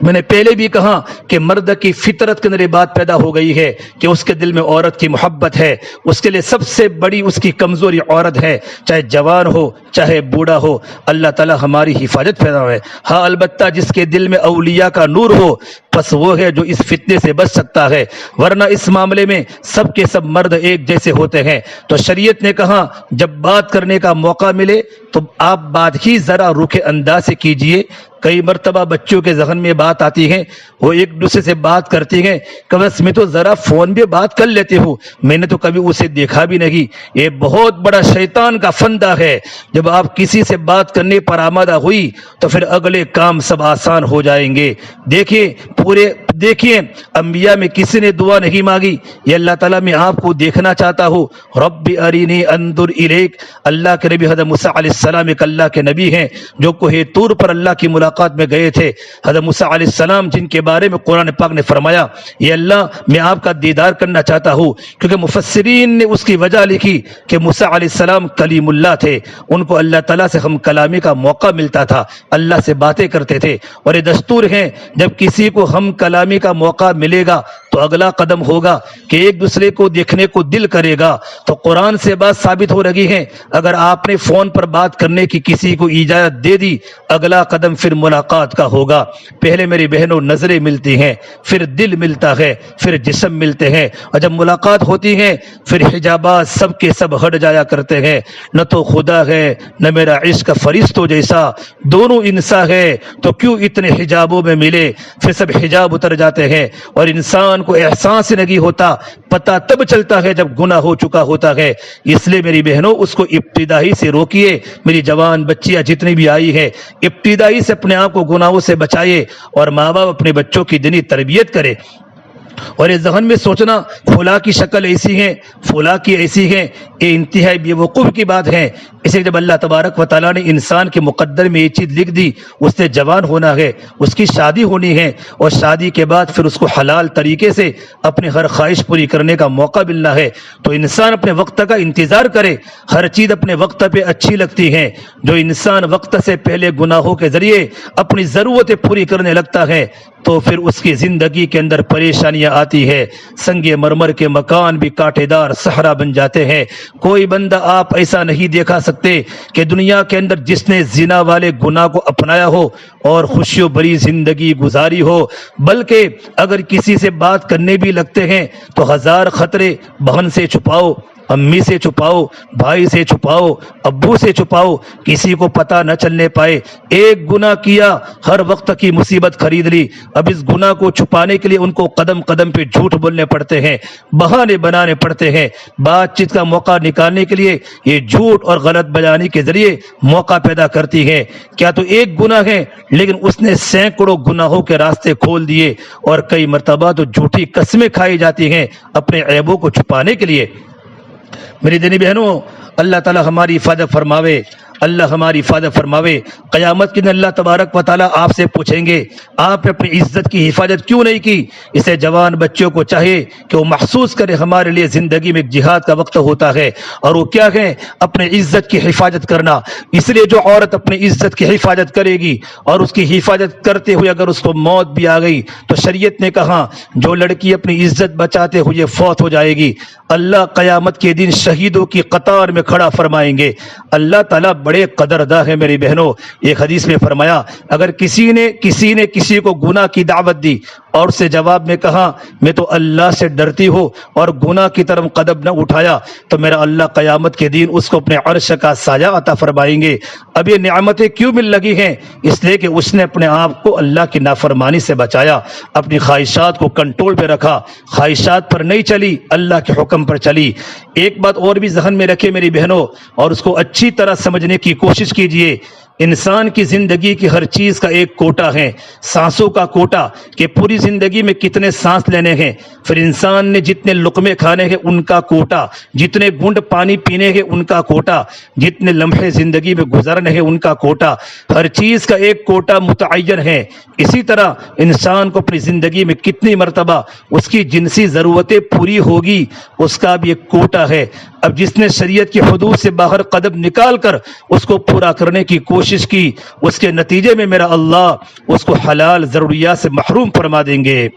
میں نے پہلے بھی کہا کہ مرد کی فطرت کے اندر یہ بات پیدا ہو گئی ہے کہ اس کے دل میں عورت کی محبت ہے، اس کے لیے سب سے بڑی اس کی کمزوری عورت ہے، چاہے جوان ہو چاہے بوڑھا ہو۔ اللہ تعالی ہماری حفاظت فرمائے۔ ہاں البتہ جس کے دل میں اولیاء کا نور ہو بس وہ ہے جو اس فتنے سے بچ سکتا ہے، ورنہ اس معاملے میں سب کے سب مرد ایک جیسے ہوتے ہیں۔ تو شریعت نے کہا جب بات کرنے کا موقع ملے تو آپ بات ہی ذرا روکھے انداز سے کیجئے۔ کئی مرتبہ بچوں کے ذہن میں بات آتی ہے، وہ ایک دوسرے سے بات کرتے ہیں کہ بس میں تو ذرا فون پہ بات کر لیتے ہوں، میں نے تو کبھی اسے دیکھا بھی نہیں۔ یہ بہت بڑا شیطان کا فندہ ہے۔ جب آپ کسی سے بات کرنے پر آمادہ ہوئی تو پھر اگلے کام سب آسان ہو جائیں گے۔ دیکھیے انبیاء میں کسی نے دعا نہیں مانگی، یہ اللہ تعالیٰ میں آپ کو دیکھنا چاہتا ہوں، رب ارینی انظر الیک۔ اللہ کے نبی حضرت موسیٰ علیہ السلام ایک اللہ کے نبی ہیں جو کوہ طور پر اللہ کی ملاقات میں گئے تھے۔ حضرت موسیٰ علیہ السلام جن کے بارے میں قرآن پاک نے فرمایا یہ اللہ میں آپ کا دیدار کرنا چاہتا ہوں، کیونکہ مفسرین نے اس کی وجہ لکھی کہ موسیٰ علیہ السلام کلیم اللہ تھے، ان کو اللہ تعالیٰ سے ہم کلامی کا موقع ملتا تھا، اللہ سے باتیں کرتے تھے۔ اور یہ دستور ہے جب کسی کو ہم کلامی کا موقع ملے گا تو اگلا قدم ہوگا کہ ایک دوسرے کو دیکھنے کو دل کرے گا۔ تو قرآن سے بات ثابت ہو رہی ہے اگر آپ نے فون پر بات کرنے کی کسی کو اجازت دے دی، اگلا قدم پھر ملاقات کا ہوگا۔ پہلے میری بہنوں نظریں ملتی ہیں، پھر دل ملتا ہے، پھر جسم ملتے ہیں، اور جب ملاقات ہوتی ہے پھر حجابات سب کے سب ہٹ جایا کرتے ہیں۔ نہ تو خدا ہے نہ میرا عشق فرشتوں جیسا، دونوں انسان ہے تو کیوں اتنے حجابوں میں ملے؟ پھر سب حجاب اتر جاتے ہیں اور انسان کو احساس نہیں ہوتا، پتہ تب چلتا ہے جب گناہ ہو چکا ہوتا ہے۔ اس لیے میری بہنوں اس کو ابتدائی سے روکیے، میری جوان بچیاں جتنی بھی آئی ہے ابتدائی سے اپنے آپ کو گناہوں سے بچائیے، اور ماں باپ اپنے بچوں کی دینی تربیت کرے۔ اور یہ ذہن میں سوچنا فلاں کی شکل ایسی ہے فلاں کی ایسی ہے، یہ انتہائی بے وقوف کی بات ہے۔ اسے جب اللہ تبارک و تعالیٰ نے انسان کے مقدر میں یہ چیز لکھ دی، اس نے جوان ہونا ہے، اس کی شادی ہونی ہے، اور شادی کے بعد پھر اس کو حلال طریقے سے اپنی ہر خواہش پوری کرنے کا موقع ملنا ہے، تو انسان اپنے وقت کا انتظار کرے۔ ہر چیز اپنے وقت پہ اچھی لگتی ہے۔ جو انسان وقت سے پہلے گناہوں کے ذریعے اپنی ضرورتیں پوری کرنے لگتا ہے تو پھر اس کی زندگی کے اندر پریشانیاں آتی ہے، سنگ مرمر کے مکان بھی کانٹے دار صحرا بن جاتے ہیں۔ کوئی بندہ آپ ایسا نہیں دیکھا سکتے کہ دنیا کے اندر جس نے زنا والے گناہ کو اپنایا ہو اور خوشیوں بری زندگی گزاری ہو، بلکہ اگر کسی سے بات کرنے بھی لگتے ہیں تو ہزار خطرے بہن سے چھپاؤ، امی سے چھپاؤ، بھائی سے چھپاؤ، ابو سے چھپاؤ، کسی کو پتہ نہ چلنے پائے۔ ایک گناہ کیا، ہر وقت کی مصیبت خرید لی۔ اب اس گناہ کو چھپانے کے لیے ان کو قدم قدم پہ جھوٹ بولنے پڑتے ہیں، بہانے بنانے پڑتے ہیں۔ بات چیت کا موقع نکالنے کے لیے یہ جھوٹ اور غلط بیانی کے ذریعے موقع پیدا کرتی ہے۔ کیا تو ایک گناہ ہے لیکن اس نے سینکڑوں گناہوں کے راستے کھول دیے، اور کئی مرتبہ تو جھوٹی قسمیں کھائی جاتی ہیں اپنے عیبوں کو چھپانے کے لیے۔ میری دینی بہنوں، اللہ تعالی ہماری حفاظت فرماوے۔ اللہ ہماری حفاظت فرماوے۔ قیامت کے دن اللہ تبارک و تعالیٰ آپ سے پوچھیں گے آپ نے اپنی عزت کی حفاظت کیوں نہیں کی؟ اسے جوان بچوں کو چاہیے کہ وہ محسوس کرے ہمارے لیے زندگی میں ایک جہاد کا وقت ہوتا ہے، اور وہ کیا ہے؟ اپنے عزت کی حفاظت کرنا۔ اس لیے جو عورت اپنی عزت کی حفاظت کرے گی اور اس کی حفاظت کرتے ہوئے اگر اس کو موت بھی آ گئی تو شریعت نے کہا جو لڑکی اپنی عزت بچاتے ہوئے فوت ہو جائے گی اللہ قیامت کے دن شہیدوں کی قطار میں کھڑا فرمائیں گے۔ اللہ تعالیٰ بڑے قدرداں ہیں میری بہنوں۔ ایک حدیث میں فرمایا اگر کسی نے کسی کو گناہ کی دعوت دی اور اس سے جواب میں کہا میں تو اللہ سے ڈرتی ہوں اور گناہ کی طرف قدم نہ اٹھایا تو میرا اللہ قیامت کے دن اس کو اپنے عرش کا سایہ عطا فرمائیں گے۔ اب یہ نعمتیں کیوں مل لگی ہیں؟ اس لیے کہ اس نے اپنے آپ کو اللہ کی نافرمانی سے بچایا، اپنی خواہشات کو کنٹرول پہ رکھا، خواہشات پر نہیں چلی، اللہ کے حکم پر چلی۔ ایک بات اور بھی ذہن میں رکھے میری بہنوں اور اس کو اچھی طرح سمجھنے کی کوشش کیجئے۔ انسان کی زندگی کی ہر چیز کا ایک کوٹا ہے، سانسوں کا کوٹا، کہ پوری زندگی میں کتنے سانس لینے ہیں، پھر انسان نے جتنے لقمے کھانے ہیں ان کا کوٹا، جتنے گھونٹ پانی پینے ہیں ان کا کوٹا، جتنے لمحے زندگی میں گزرنے ہیں ان کا کوٹا، ہر چیز کا ایک کوٹا متعین ہے۔ اسی طرح انسان کو اپنی زندگی میں کتنی مرتبہ اس کی جنسی ضرورتیں پوری ہوگی اس کا بھی ایک کوٹا ہے۔ اب جس نے شریعت کی حدود سے باہر قدم نکال کر اس کو پورا کرنے کی کوشش کی اس کے نتیجے میں میرا اللہ اس کو حلال ضروریات سے محروم فرما دیں گے۔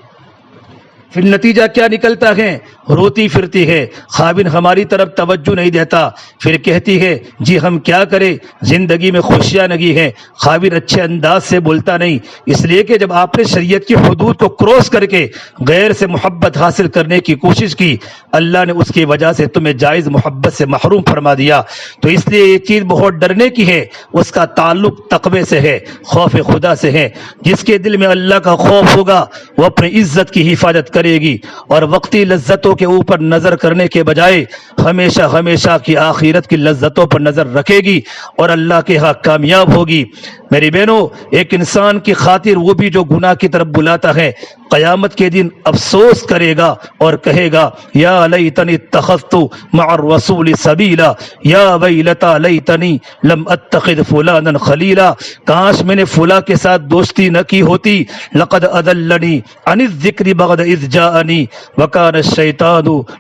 پھر نتیجہ کیا نکلتا ہے؟ روتی پھرتی ہے، خاوند ہماری طرف توجہ نہیں دیتا، پھر کہتی ہے جی ہم کیا کریں، زندگی میں خوشیاں نہیں ہیں، خاوند اچھے انداز سے بولتا نہیں۔ اس لیے کہ جب آپ نے شریعت کی حدود کو کراس کر کے غیر سے محبت حاصل کرنے کی کوشش کی اللہ نے اس کی وجہ سے تمہیں جائز محبت سے محروم فرما دیا۔ تو اس لیے یہ چیز بہت ڈرنے کی ہے، اس کا تعلق تقوی سے ہے، خوف خدا سے ہے۔ جس کے دل میں اللہ کا خوف ہوگا وہ اپنی عزت کی حفاظت کرے گی اور وقتی لذتوں کے اوپر نظر کرنے کے بجائے ہمیشہ ہمیشہ کی آخرت کی لذتوں پر نظر رکھے گی اور اللہ کے ہاں کامیاب ہوگی۔ میری بہنوں ایک انسان کی خاطر وہ بھی جو گناہ کی طرف بلاتا ہے قیامت کے دن افسوس کرے گا اور کہے گا یا لیتنی اتخذت مع الرسول سبیلا یا ویلتا لیتنی لم اتخذ فلانا خلیلا، کاش میں نے فلاں کے ساتھ دوستی نہ کی ہوتی، لقد اضلنی عن الذکر بعد اذ جاءنی وکان الشیطان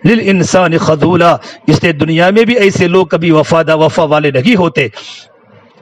للانسان خذولا۔ اس لیے دنیا میں بھی ایسے لوگ کبھی وفا والے نہیں ہوتے۔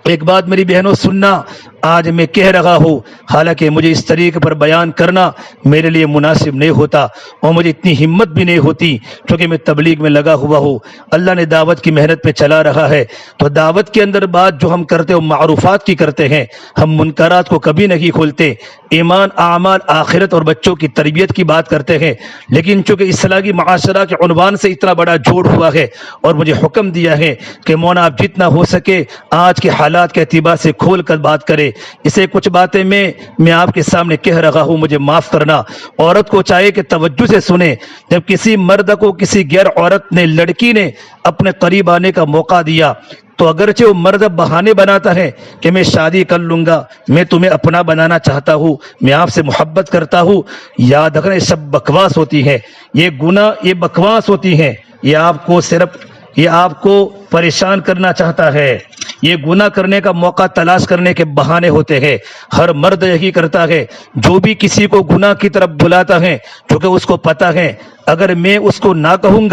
ایک بات میری بہنوں سننا، آج میں کہہ رہا ہوں حالانکہ مجھے اس طریقے پر بیان کرنا میرے لیے مناسب نہیں ہوتا اور مجھے اتنی ہمت بھی نہیں ہوتی کیونکہ میں تبلیغ میں لگا ہوا ہوں، اللہ نے دعوت کی محنت پہ چلا رہا ہے۔ تو دعوت کے اندر بات جو ہم کرتے ہیں معروفات کی کرتے ہیں، ہم منکرات کو کبھی نہیں کھولتے، ایمان اعمال آخرت اور بچوں کی تربیت کی بات کرتے ہیں۔ لیکن چونکہ اصلاحی معاشرہ کے عنوان سے اتنا بڑا جوڑ ہوا ہے اور مجھے حکم دیا ہے کہ مولانا آپ جتنا ہو سکے آج کے حالات کے اعتبار سے کھول کر بات کرے، اسے کچھ باتیں میں آپ کے سامنے کہہ رہا ہوں، مجھے معاف کرنا۔ عورت کو چاہیے کہ توجہ سے سنے، جب کسی مرد کو کسی غیر عورت نے لڑکی نے اپنے قریب آنے کا موقع دیا تو اگرچہ وہ مرد بہانے بناتا ہے کہ میں شادی کر لوں گا، میں تمہیں اپنا بنانا چاہتا ہوں، میں آپ سے محبت کرتا ہوں، یاد رکھنا یہ سب بکواس ہوتی ہے، یہ گناہ یہ بکواس ہوتی ہے، یہ آپ کو پریشان کرنا چاہتا ہے، یہ گناہ کرنے کا موقع تلاش کرنے کے بہانے ہوتے ہیں۔ ہر مرد یہی کرتا ہے، جو بھی کسی کو گناہ کی طرف بلاتا ہے کیونکہ اس کو پتا ہے اگر میں اس کو نہ کہوں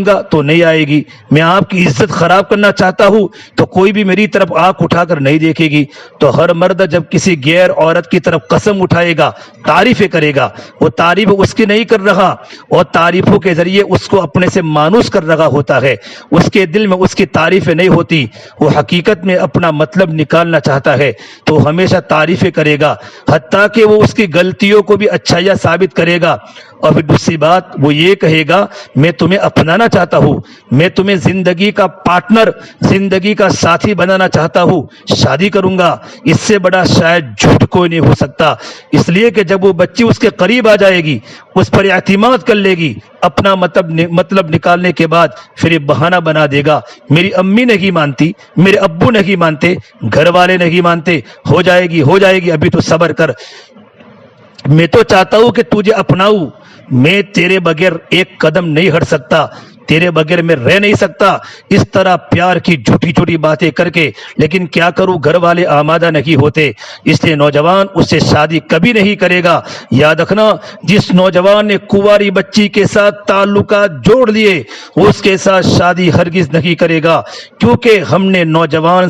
گا تو نہیں آئے گی، میں آپ کی عزت خراب کرنا چاہتا ہوں تو کوئی بھی میری طرف آنکھ اٹھا کر نہیں دیکھے گی۔ تو ہر مرد جب کسی غیر عورت کی طرف قسم اٹھائے گا، تعریفیں کرے گا، وہ تعریف اس کی نہیں کر رہا اور تعریفوں کے ذریعے اس کو اپنے سے مانوس کر رہا ہوتا ہے، اس کے دل میں اس کی تعریفیں نہیں ہوتی، وہ حقیقت میں اپنا مطلب نکالنا چاہتا ہے تو ہمیشہ تعریفیں کرے گا، حتیٰ کہ وہ اس کی غلطیوں کو بھی اچھائیاں ثابت کرے گا۔ اور پھر دوسری بات وہ یہ کہے گا میں تمہیں اپنانا چاہتا ہوں، میں تمہیں زندگی کا پارٹنر، زندگی کا ساتھی بنانا چاہتا ہوں، شادی کروں گا۔ اس سے بڑا شاید جھوٹ کوئی نہیں ہو سکتا، اس لیے کہ جب وہ بچی اس کے قریب آ جائے گی، اس پر اعتماد کر لے گی، اپنا مطلب نکالنے کے بعد پھر یہ بہانہ بنا دے گا میری امی نہیں مانتی، میرے ابو نہیں مانتے، گھر والے نہیں مانتے، ہو جائے گی، ابھی تو صبر کر، میں تو چاہتا ہوں کہ تجھے اپناؤں، میں تیرے بغیر ایک قدم نہیں ہٹ سکتا، تیرے بغیر میں رہ نہیں سکتا، اس طرح پیار کی جھوٹی جھوٹی باتیں کر کے، لیکن کیا کروں گھر والے آمادہ نہیں ہوتے، اس لیے نوجوان اس سے شادی کبھی نہیں کرے گا۔ یاد رکھنا، جس نوجوان نے کنواری بچی کے ساتھ تعلقات جوڑ لیے وہ اس کے ساتھ شادی ہرگز نہیں کرے گا، کیونکہ ہم نے نوجوان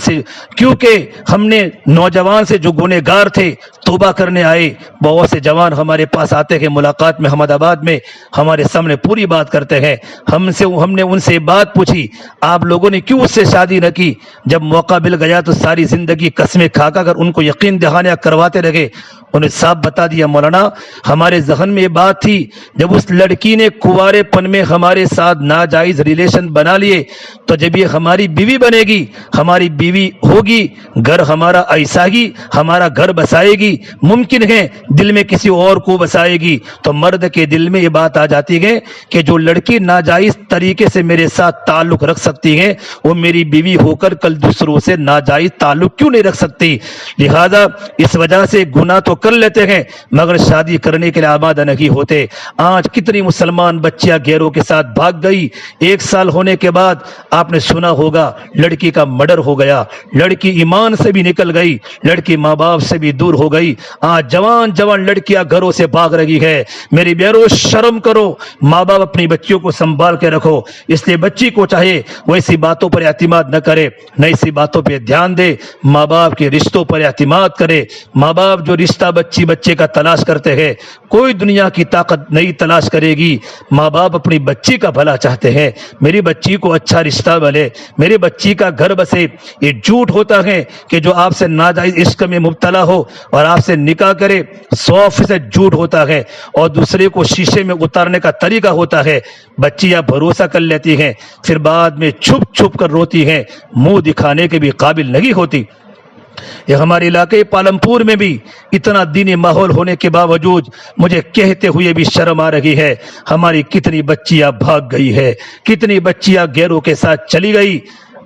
سے جو گنہگار تھے توبہ کرنے آئے، بہت سے جوان ہمارے پاس آتے ہیں ملاقات میں احمد آباد میں، ہمارے سامنے پوری بات کرتے ہیں، ہم نے ان سے بات پوچھی آپ لوگوں نے کیوں اس سے شادی نہ کی؟ جب موقع مل گیا تو ساری زندگی قسمیں کھا کر ان کو یقین دہانیاں کرواتے رہے۔ انہیں صاحب بتا دیا مولانا ہمارے ذہن میں یہ بات تھی، جب اس لڑکی نے کنوارے پن میں ہمارے ساتھ ناجائز ریلیشن بنا لیے تو جب یہ ہماری بیوی بنے گی، ہماری بیوی ہوگی، گھر ہمارا ایسا ہی ہمارا گھر بسائے گی، ممکن ہے دل میں کسی اور کو بسائے گی، تو مرد کے دل میں یہ بات آ جاتی ہے کہ جو لڑکی ناجائز طریقے سے میرے ساتھ تعلق رکھ سکتی ہے وہ میری بیوی ہو کر کل دوسروں سے ناجائز تعلق کیوں نہیں رکھ سکتی؟ لہذا اس وجہ سے گناہ تو کر لیتے ہیں مگر شادی کرنے کے لیے آمادہ نہیں ہوتے۔ آج کتنی مسلمان بچیاں غیروں کے ساتھ بھاگ گئی، 1 سال ہونے کے بعد آپ نے سنا ہوگا لڑکی کا مرڈر ہو گیا، لڑکی ایمان سے بھی نکل گئی، لڑکی ماں باپ سے بھی دور ہو گئی۔ آج جوان لڑکیاں گھروں سے بھاگ رہی ہے۔ میری بہنوں شرم کرو، ماں باپ اپنی بچیوں کو سنبھال کے رکھو، اس لیے بچی کو چاہے وہ ایسی باتوں پر اعتماد نہ کرے، نہ ایسی باتوں پہ دھیان دے، ماں باپ کے رشتوں پر اعتماد کرے۔ ماں باپ جو رشتہ بچے کا تلاش کرتے ہیں کوئی دنیا کی طاقت نہیں تلاش کرے گی، ماں باپ اپنی بچی کا بھلا چاہتے ہیں، میری بچی کو اچھا رشتہ ملے، میری بچی کا گھر بسے۔ یہ جھوٹ ہوتا ہے کہ جو آپ سے ناجائز عشق میں مبتلا ہو اور آپ سے نکاح کرے، 100% جھوٹ ہوتا ہے اور دوسرے کو شیشے میں اتارنے کا طریقہ ہوتا ہے۔ بچیاں بھروسہ کر لیتی ہیں پھر بعد میں چھپ کر روتی ہیں، منہ دکھانے کے بھی قابل نہیں ہوتی۔ یہ ہمارے علاقے پالمپور میں بھی اتنا دینی ماحول ہونے کے باوجود مجھے کہتے ہوئے بھی شرم آ رہی ہے، ہماری کتنی بچیاں بھاگ گئی ہے، کتنی بچیاں غیروں کے ساتھ چلی گئی۔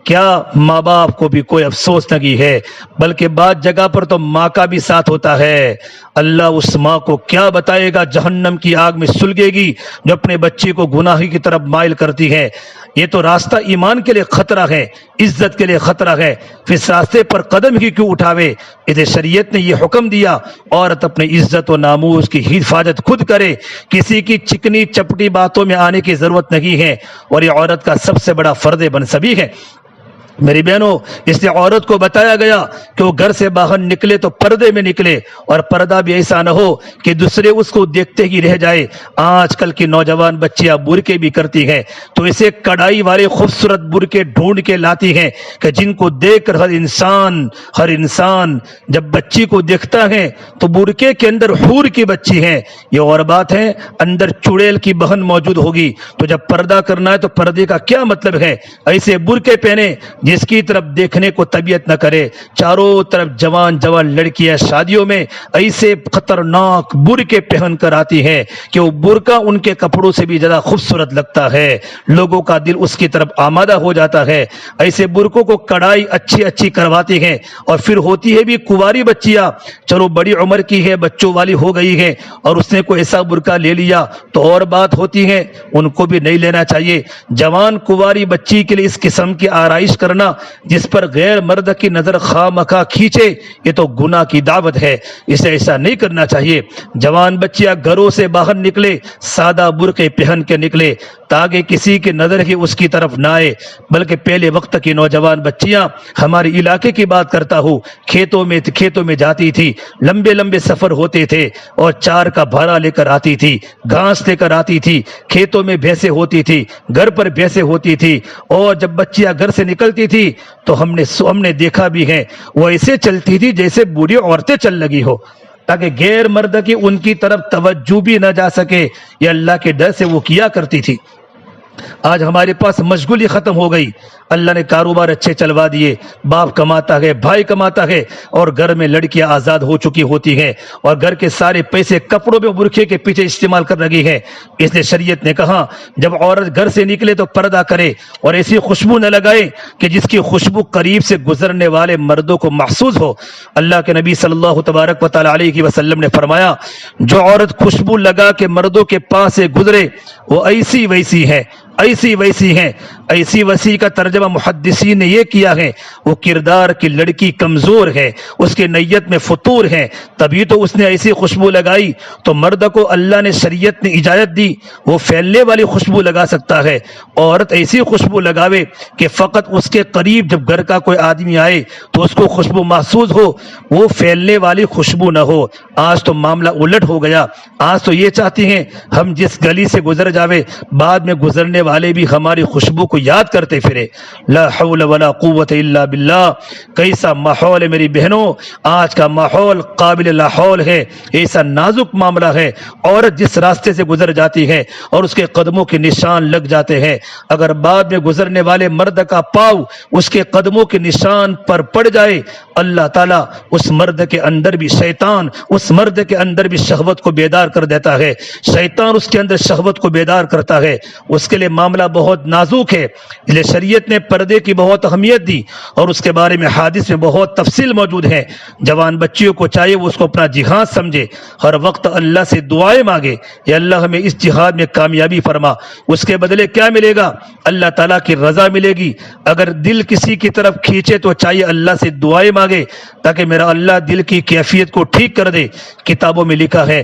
کیا ماں باپ کو بھی کوئی افسوس نہیں ہے؟ بلکہ بعض جگہ پر تو ماں کا بھی ساتھ ہوتا ہے۔ اللہ اس ماں کو کیا بتائے گا، جہنم کی آگ میں سلگے گی جو اپنے بچے کو گناہ کی طرف مائل کرتی ہے۔ یہ تو راستہ ایمان کے لیے خطرہ ہے، عزت کے لیے خطرہ ہے، پھر اس راستے پر قدم ہی کیوں اٹھاوے؟ اسے شریعت نے یہ حکم دیا عورت اپنی عزت و ناموس کی حفاظت خود کرے، کسی کی چکنی چپٹی باتوں میں آنے کی ضرورت نہیں ہے، اور یہ عورت کا سب سے بڑا فرض منصبی ہے۔ میری بہنوں اس لیے عورت کو بتایا گیا کہ وہ گھر سے باہر نکلے تو پردے میں نکلے، اور پردہ بھی ایسا نہ ہو کہ دوسرے اس کو دیکھتے ہی رہ جائے۔ آج کل کی نوجوان بچیاں برقعے بھی کرتی ہیں تو اسے کڑائی والے خوبصورت برقعے ڈھونڈ کے لاتی ہیں کہ جن کو دیکھ کر ہر انسان جب بچی کو دیکھتا ہے تو برقعے کے اندر حور کی بچی ہے، یہ اور بات ہے اندر چڑیل کی بہن موجود ہوگی، تو جب پردہ کرنا ہے تو پردے کا کیا مطلب ہے؟ ایسے برقعے پہنے جس کی طرف دیکھنے کو طبیعت نہ کرے۔ چاروں طرف جوان لڑکیاں شادیوں میں ایسے خطرناک برقعے پہن کر آتی ہیں کہ وہ برقع ان کے کپڑوں سے بھی زیادہ خوبصورت لگتا ہے، لوگوں کا دل اس کی طرف آمادہ ہو جاتا ہے۔ ایسے برقعوں کو کڑائی اچھی کرواتی ہیں، اور پھر ہوتی ہے بھی کنواری بچیاں، چلو بڑی عمر کی ہے، بچوں والی ہو گئی ہے، اور اس نے کوئی ایسا برقع لے لیا تو اور بات ہوتی ہے، ان کو بھی نہیں لینا چاہیے۔ جوان کنواری بچی کے لیے اس قسم کی آرائش کرنا جس پر غیر مرد کی نظر خواہ کھینچے، یہ تو گناہ کی دعوت ہے، اسے ایسا نہیں کرنا چاہیے۔ جوان بچیاں گھروں سے باہر نکلے سادہ برقعے پہن کے نکلے تاکہ کسی کی نظر ہی اس کی طرف نہ آئے، بلکہ پہلے وقت کی نوجوان بچیاں، ہمارے علاقے کی بات کرتا ہوں، کھیتوں میں جاتی تھی، لمبے سفر ہوتے تھے اور چار کا بھارا لے کر آتی تھی، گھاس لے کر آتی تھی، کھیتوں میں بھینسیں ہوتی تھی، گھر پر بھینسیں ہوتی تھی، اور جب بچیاں گھر سے نکلتی تھی تو ہم نے دیکھا بھی ہے وہ ایسے چلتی تھی جیسے بوڑھی عورتیں چل لگی ہو، تاکہ غیر مرد کی ان کی طرف توجہ بھی نہ جا سکے، یہ اللہ کے ڈر سے وہ کیا کرتی تھی۔ آج ہمارے پاس مشغولی ختم ہو گئی، اللہ نے کاروبار اچھے چلوا دیے، باپ کماتا ہے، بھائی کماتا ہے، اور گھر میں لڑکیاں آزاد ہو چکی ہوتی ہیں، اور گھر کے سارے پیسے کپڑوں میں برقعے کے پیچھے استعمال کر رہی ہے۔ اس لیے شریعت نے کہا جب عورت گھر سے نکلے تو پردہ کرے، اور ایسی خوشبو نہ لگائے کہ جس کی خوشبو قریب سے گزرنے والے مردوں کو محسوس ہو۔ اللہ کے نبی صلی اللہ تبارک و تعالی علیہ وسلم نے فرمایا جو عورت خوشبو لگا کے مردوں کے پاس سے گزرے وہ ایسی ویسی ہے، ایسی ویسی ہیں۔ ایسی ویسی کا ترجمہ محدثین نے یہ کیا ہے، وہ کردار کی لڑکی کمزور ہے، اس کے نیت میں فطور ہے، تبھی تو اس نے ایسی خوشبو لگائی۔ تو مرد کو اللہ نے شریعت نے اجازت دی، وہ پھیلنے والی خوشبو لگا سکتا ہے۔ عورت ایسی خوشبو لگاوے کہ فقط اس کے قریب جب گھر کا کوئی آدمی آئے تو اس کو خوشبو محسوس ہو، وہ پھیلنے والی خوشبو نہ ہو۔ آج تو معاملہ الٹ ہو گیا، آج تو یہ چاہتی ہیں ہم جس گلی سے گزر جاوے بعد میں گزرنے والے بھی ہماری خوشبو کو یاد کرتے پھرے۔ لا حول ولا قوت الا باللہ۔ کیسا ماحول ہے میری بہنوں، آج کا ماحول قابل لاحول ہے، ایسا نازک معاملہ ہے۔ عورت جس راستے سے گزر جاتی ہے اور اس کے قدموں کے نشان لگ جاتے ہیں، اگر بعد میں گزرنے والے مرد کا پاؤں اس کے قدموں کے نشان پر پڑ جائے، اللہ تعالیٰ اس مرد کے اندر بھی شیطان اس مرد کے اندر بھی شہوت کو بیدار کر دیتا ہے، شیطان اس کے اندر شہوت کو بیدار کرتا ہے۔ اس کے لیے معاملہ بہت نازک ہے، اس لیے شریعت نے پردے کی بہت اہمیت دی اور اس کے بارے میں حدیث میں بہت تفصیل موجود ہے۔ جوان بچیوں کو چاہیے وہ اس کو اپنا جہاد سمجھے، ہر وقت اللہ سے دعائیں مانگے، یا اللہ ہمیں اس جہاد میں کامیابی فرما۔ اس کے بدلے کیا ملے گا؟ اللہ تعالیٰ کی رضا ملے گی۔ اگر دل کسی کی طرف کھینچے تو چاہیے اللہ سے دعائیں مانگے تاکہ میرا اللہ دل کی کیفیت کو ٹھیک کر دے۔ کتابوں میں لکھا ہے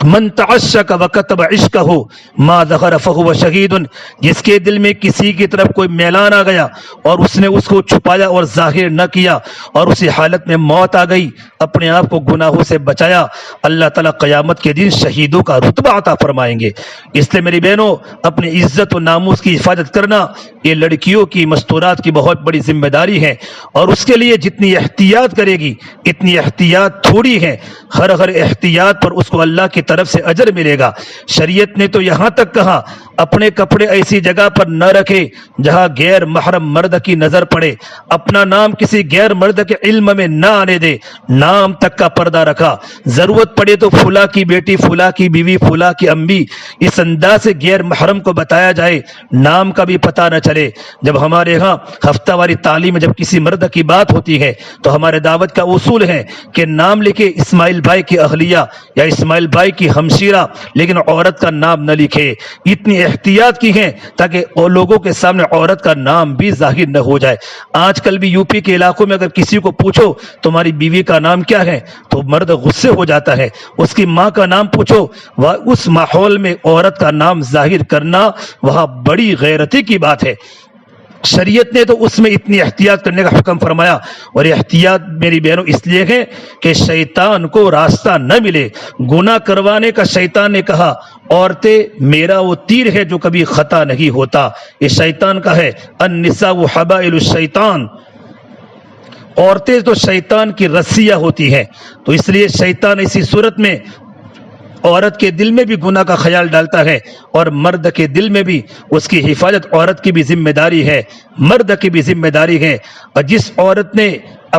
من تعشق وکتب عشقہ ما ظہر فہو شہید، جس کے دل میں کسی کی طرف کوئی میلان آ گیا اور اس نے اس کو چھپایا اور ظاہر نہ کیا اور اسی حالت میں موت آ گئی، اپنے آپ کو گناہوں سے بچایا، اللہ تعالیٰ قیامت کے دن شہیدوں کا رتبہ عطا فرمائیں گے۔ اس لیے میری بہنوں، اپنی عزت و ناموس کی حفاظت کرنا یہ لڑکیوں کی مستورات کی بہت بڑی ذمہ داری ہے، اور اس کے لیے جتنی احتیاط کرے گی اتنی احتیاط تھوڑی ہے، ہر احتیاط پر اس کو اللہ کی طرف سے اجر ملے گا۔ شریعت نے تو یہاں تک کہا اپنے کپڑے ایسی جگہ پر نہ رکھے جہاں غیر محرم مرد کی نظر پڑے، اپنا نام کسی غیر مرد کے علم میں نہ آنے دے، نام تک کا پردہ رکھا، ضرورت پڑے تو فلاں کی بیٹی، فلاں کی بیوی، فلاں کی امی، اس انداز سے غیر محرم کو بتایا جائے، نام کا بھی پتہ نہ چلے۔ جب ہمارے ہاں ہفتہ واری تعلیم میں جب کسی مرد کی بات ہوتی ہے تو ہمارے دعوت کا اصول ہے کہ نام لکھے اسماعیل بھائی کی اہلیہ یا اسماعیل بھائی کی ہمشیرہ، لیکن عورت کا نام نہ لکھے۔ اتنی احتیاط کی ہے تاکہ لوگوں کے سامنے عورت کا نام بھی ظاہر نہ ہو جائے۔ آج کل بھی یو پی کے علاقوں میں اگر کسی کو پوچھو تمہاری بیوی کا نام کیا ہے تو مرد غصے ہو جاتا ہے، اس کی ماں کا نام پوچھو، اس ماحول میں عورت کا نام ظاہر کرنا وہاں بڑی غیرتی کی بات ہے۔ شریعت نے تو اس میں اتنی احتیاط کرنے کا حکم فرمایا، اور احتیاط میری بہنوں اس لیے ہے کہ شیطان کو راستہ نہ ملے گناہ کروانے کا۔ شیطان نے کہا عورتیں میرا وہ تیر ہے جو کبھی خطا نہیں ہوتا، یہ شیطان کا ہے، النساء حبائل الشیطان، عورتیں تو شیطان کی رسیاں ہوتی ہیں۔ تو اس لیے شیطان اسی صورت میں عورت کے دل میں بھی گناہ کا خیال ڈالتا ہے، اور مرد کے دل میں بھی اس کی حفاظت عورت کی بھی ذمہ داری ہے، مرد کی بھی ذمہ داری ہے۔ اور جس عورت نے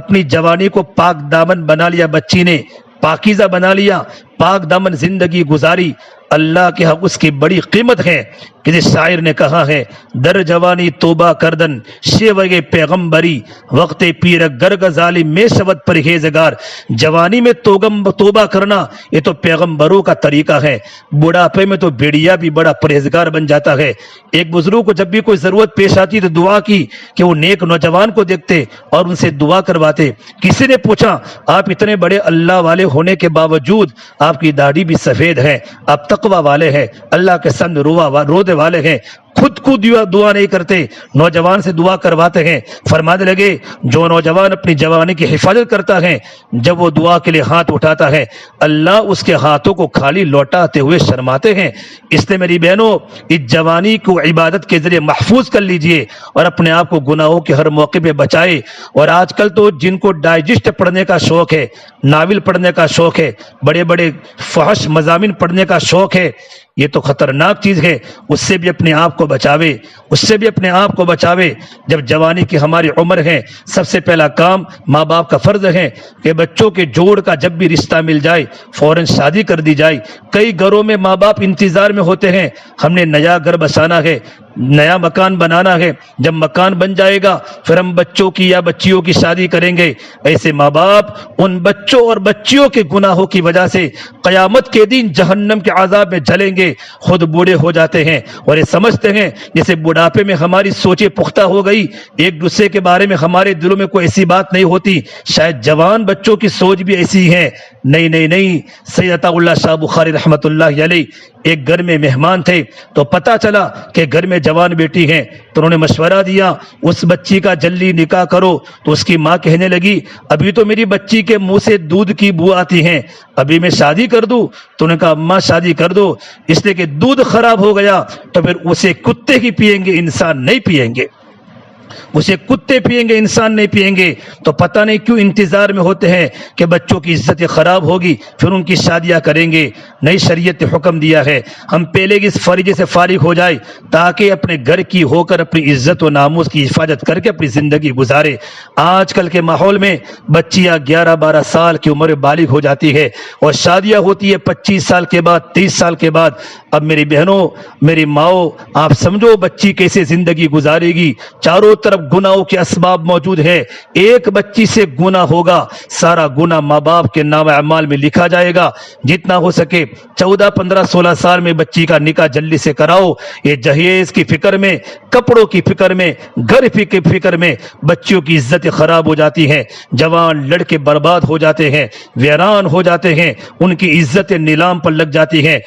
اپنی جوانی کو پاک دامن بنا لیا، بچی نے پاکیزہ بنا لیا، پاک دامن زندگی گزاری، اللہ کے ہاں اس کی بڑی قیمت ہے۔ کسی شاعر نے کہا ہے در جوانی توبہ کردن شیوہ پیغمبری، وقت پیر گرگ ظالم میں شود پرہیزگار۔ جوانی میں توبہ کرنا یہ تو پیغمبروں کا طریقہ ہے، بڑھاپے میں تو بیڑیا بھی بڑا پرہیزگار بن جاتا ہے۔ ایک بزرگ کو جب بھی کوئی ضرورت پیش آتی تو دعا کی کہ وہ نیک نوجوان کو دیکھتے اور ان سے دعا کرواتے۔ کسی نے پوچھا آپ اتنے بڑے اللہ والے ہونے کے باوجود آپ کی داڑھی بھی سفید ہے، آپ تقوی والے ہیں، اللہ کے سامنے رونے والے ہیں، خود کو دعا نہیں کرتے، نوجوان سے دعا کرواتے ہیں۔ فرمانے لگے جو نوجوان اپنی جوانی کی حفاظت کرتا ہے، جب وہ دعا کے لیے ہاتھ اٹھاتا ہے اللہ اس کے ہاتھوں کو خالی لوٹاتے ہوئے شرماتے ہیں۔ اس لیے میری بہنوں اس جوانی کو عبادت کے ذریعے محفوظ کر لیجئے اور اپنے آپ کو گناہوں کے ہر موقع پہ بچائے۔ اور آج کل تو جن کو ڈائجسٹ پڑھنے کا شوق ہے، ناول پڑھنے کا شوق ہے، بڑے بڑے فحش مضامین پڑھنے کا شوق ہے، یہ تو خطرناک چیز ہے، اس سے بھی اپنے آپ کو بچاوے، اس سے بھی اپنے آپ کو بچاوے۔ جب جوانی کی ہماری عمر ہے، سب سے پہلا کام ماں باپ کا فرض ہے کہ بچوں کے جوڑ کا جب بھی رشتہ مل جائے فوراً شادی کر دی جائے۔ کئی گھروں میں ماں باپ انتظار میں ہوتے ہیں، ہم نے نیا گھر بسانا ہے، نیا مکان بنانا ہے، جب مکان بن جائے گا پھر ہم بچوں کی یا بچیوں کی شادی کریں گے۔ ایسے ماں باپ ان بچوں اور بچیوں کے گناہوں کی وجہ سے قیامت کے دن جہنم کے عذاب میں جلیں گے، خود بوڑھے ہو جاتے ہیں اور یہ سمجھتے ہیں جیسے بڑھاپے میں ہماری سوچیں پختہ ہو گئی، ایک دوسرے کے بارے میں ہمارے دلوں میں کوئی ایسی بات نہیں ہوتی، شاید جوان بچوں کی سوچ بھی ایسی ہے۔ نہیں نہیں نہیں، سید عطا اللہ شاہ بخاری رحمۃ اللہ علیہ ایک گھر میں مہمان تھے تو پتہ چلا کہ گھر میں جوان بیٹی ہیں، تو انہوں نے مشورہ دیا اس بچی کا جلدی نکاح کرو۔ تو اس کی ماں کہنے لگی ابھی تو میری بچی کے منہ سے دودھ کی بو آتی ہے، ابھی میں شادی کر دوں؟ تو انہوں نے کہا اماں شادی کر دو، اس لیے کہ دودھ خراب ہو گیا تو پھر اسے کتے ہی پئیں گے، انسان نہیں پئیں گے، اسے کتے پئیں گے، انسان نہیں پئیں گے۔ تو پتہ نہیں کیوں انتظار میں ہوتے ہیں کہ بچوں کی عزت خراب ہوگی پھر ان کی شادیاں کریں گے۔ نئی شریعت نے حکم دیا ہے ہم پہلے اس فریضے سے فارغ ہو جائے تاکہ اپنے گھر کی ہو کر اپنی عزت و ناموس کی حفاظت کر کے اپنی زندگی گزارے۔ آج کل کے ماحول میں بچیاں 11-12 سال کی عمر بالغ ہو جاتی ہے اور شادیاں ہوتی ہے 25 سال کے بعد، 30 سال کے بعد۔ اب میری بہنوں، میری ماؤں، آپ سمجھو بچی کیسے زندگی گزارے گی؟ چاروں طرف گناہوں کے اسباب موجود ہے، ایک بچی سے گناہ ہوگا سارا گناہ ماں باپ کے نام اعمال میں لکھا جائے گا۔ جتنا ہو سکے 14, 15, 16 سال میں بچی کا نکاح جلدی سے کراؤ۔ یہ جہیز کی فکر میں، کپڑوں کی فکر میں، گھر کی فکر میں بچیوں کی عزت خراب ہو جاتی ہے، جوان لڑکے برباد ہو جاتے ہیں، ویران ہو جاتے ہیں، ان کی عزت نیلام پر لگ جاتی ہے۔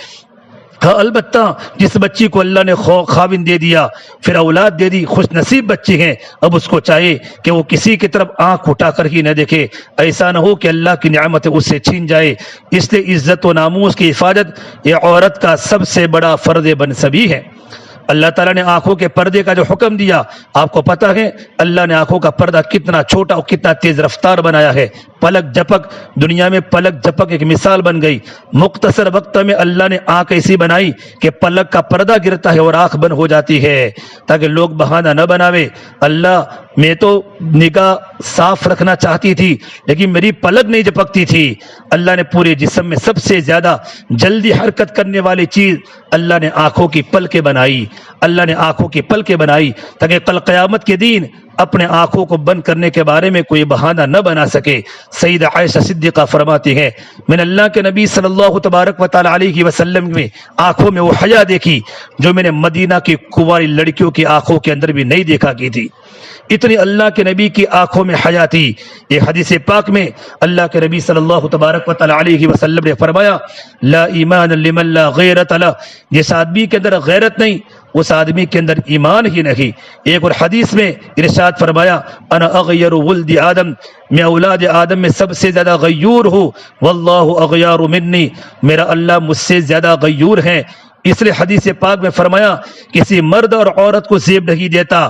ہاں البتہ جس بچی کو اللہ نے خاوند دے دیا، پھر اولاد دے دی، خوش نصیب بچی ہیں، اب اس کو چاہیے کہ وہ کسی کی طرف آنکھ اٹھا کر ہی نہ دیکھے، ایسا نہ ہو کہ اللہ کی نعمت اس سے چھین جائے۔ اس لیے عزت و ناموس کی حفاظت یہ عورت کا سب سے بڑا فرض منصبی ہے۔ اللہ تعالیٰ نے آنکھوں کے پردے کا جو حکم دیا، آپ کو پتہ ہے اللہ نے آنکھوں کا پردہ کتنا چھوٹا اور کتنا تیز رفتار بنایا ہے۔ پلک جھپک، دنیا میں پلک جھپک ایک مثال بن گئی۔ مختصر وقت میں اللہ نے آنکھ ایسی بنائی کہ پلک کا پردہ گرتا ہے اور آنکھ بند ہو جاتی ہے، تاکہ لوگ بہانہ نہ بناوے اللہ میں تو نگاہ صاف رکھنا چاہتی تھی لیکن میری پلک نہیں جھپکتی تھی۔ اللہ نے پورے جسم میں سب سے زیادہ جلدی حرکت کرنے والی چیز اللہ نے آنکھوں کی پلکیں بنائی، اللہ نے آنکھوں کی پلکیں بنائی تاکہ کل قیامت کے دن اپنے آنکھوں کو بند کرنے کے بارے میں کوئی بہانہ نہ بنا سکے۔ سیدہ عائشہ صدیقہ فرماتی ہیں میں نے اللہ کے نبی صلی اللہ تبارک و تعالی علیہ وسلم میں آنکھوں میں وہ حیا دیکھی جو میں نے مدینہ کی کنواری لڑکیوں کی آنکھوں کے اندر بھی نہیں دیکھا کی تھی۔ اتنی اللہ کے نبی کی آنکھوں میں حیا تھی۔ یہ حدیث پاک میں اللہ کے نبی صلی اللہ تبارک و تعالی علیہ وسلم نے فرمایا لا ایمان لمن لا غیرت له، جس آدمی کے اندر غیرت نہیں اس آدمی کے اندر ایمان ہی نہیں۔ ایک اور حدیث میں ارشاد فرمایا انا اغیر ولد آدم، میں اولاد آدم میں سب سے زیادہ غیور ہوں، واللہ اغیار منی، میرا اللہ مجھ سے زیادہ غیور ہے۔ اس لیے حدیث پاک میں فرمایا کسی مرد اور عورت کو زیب نہیں دیتا،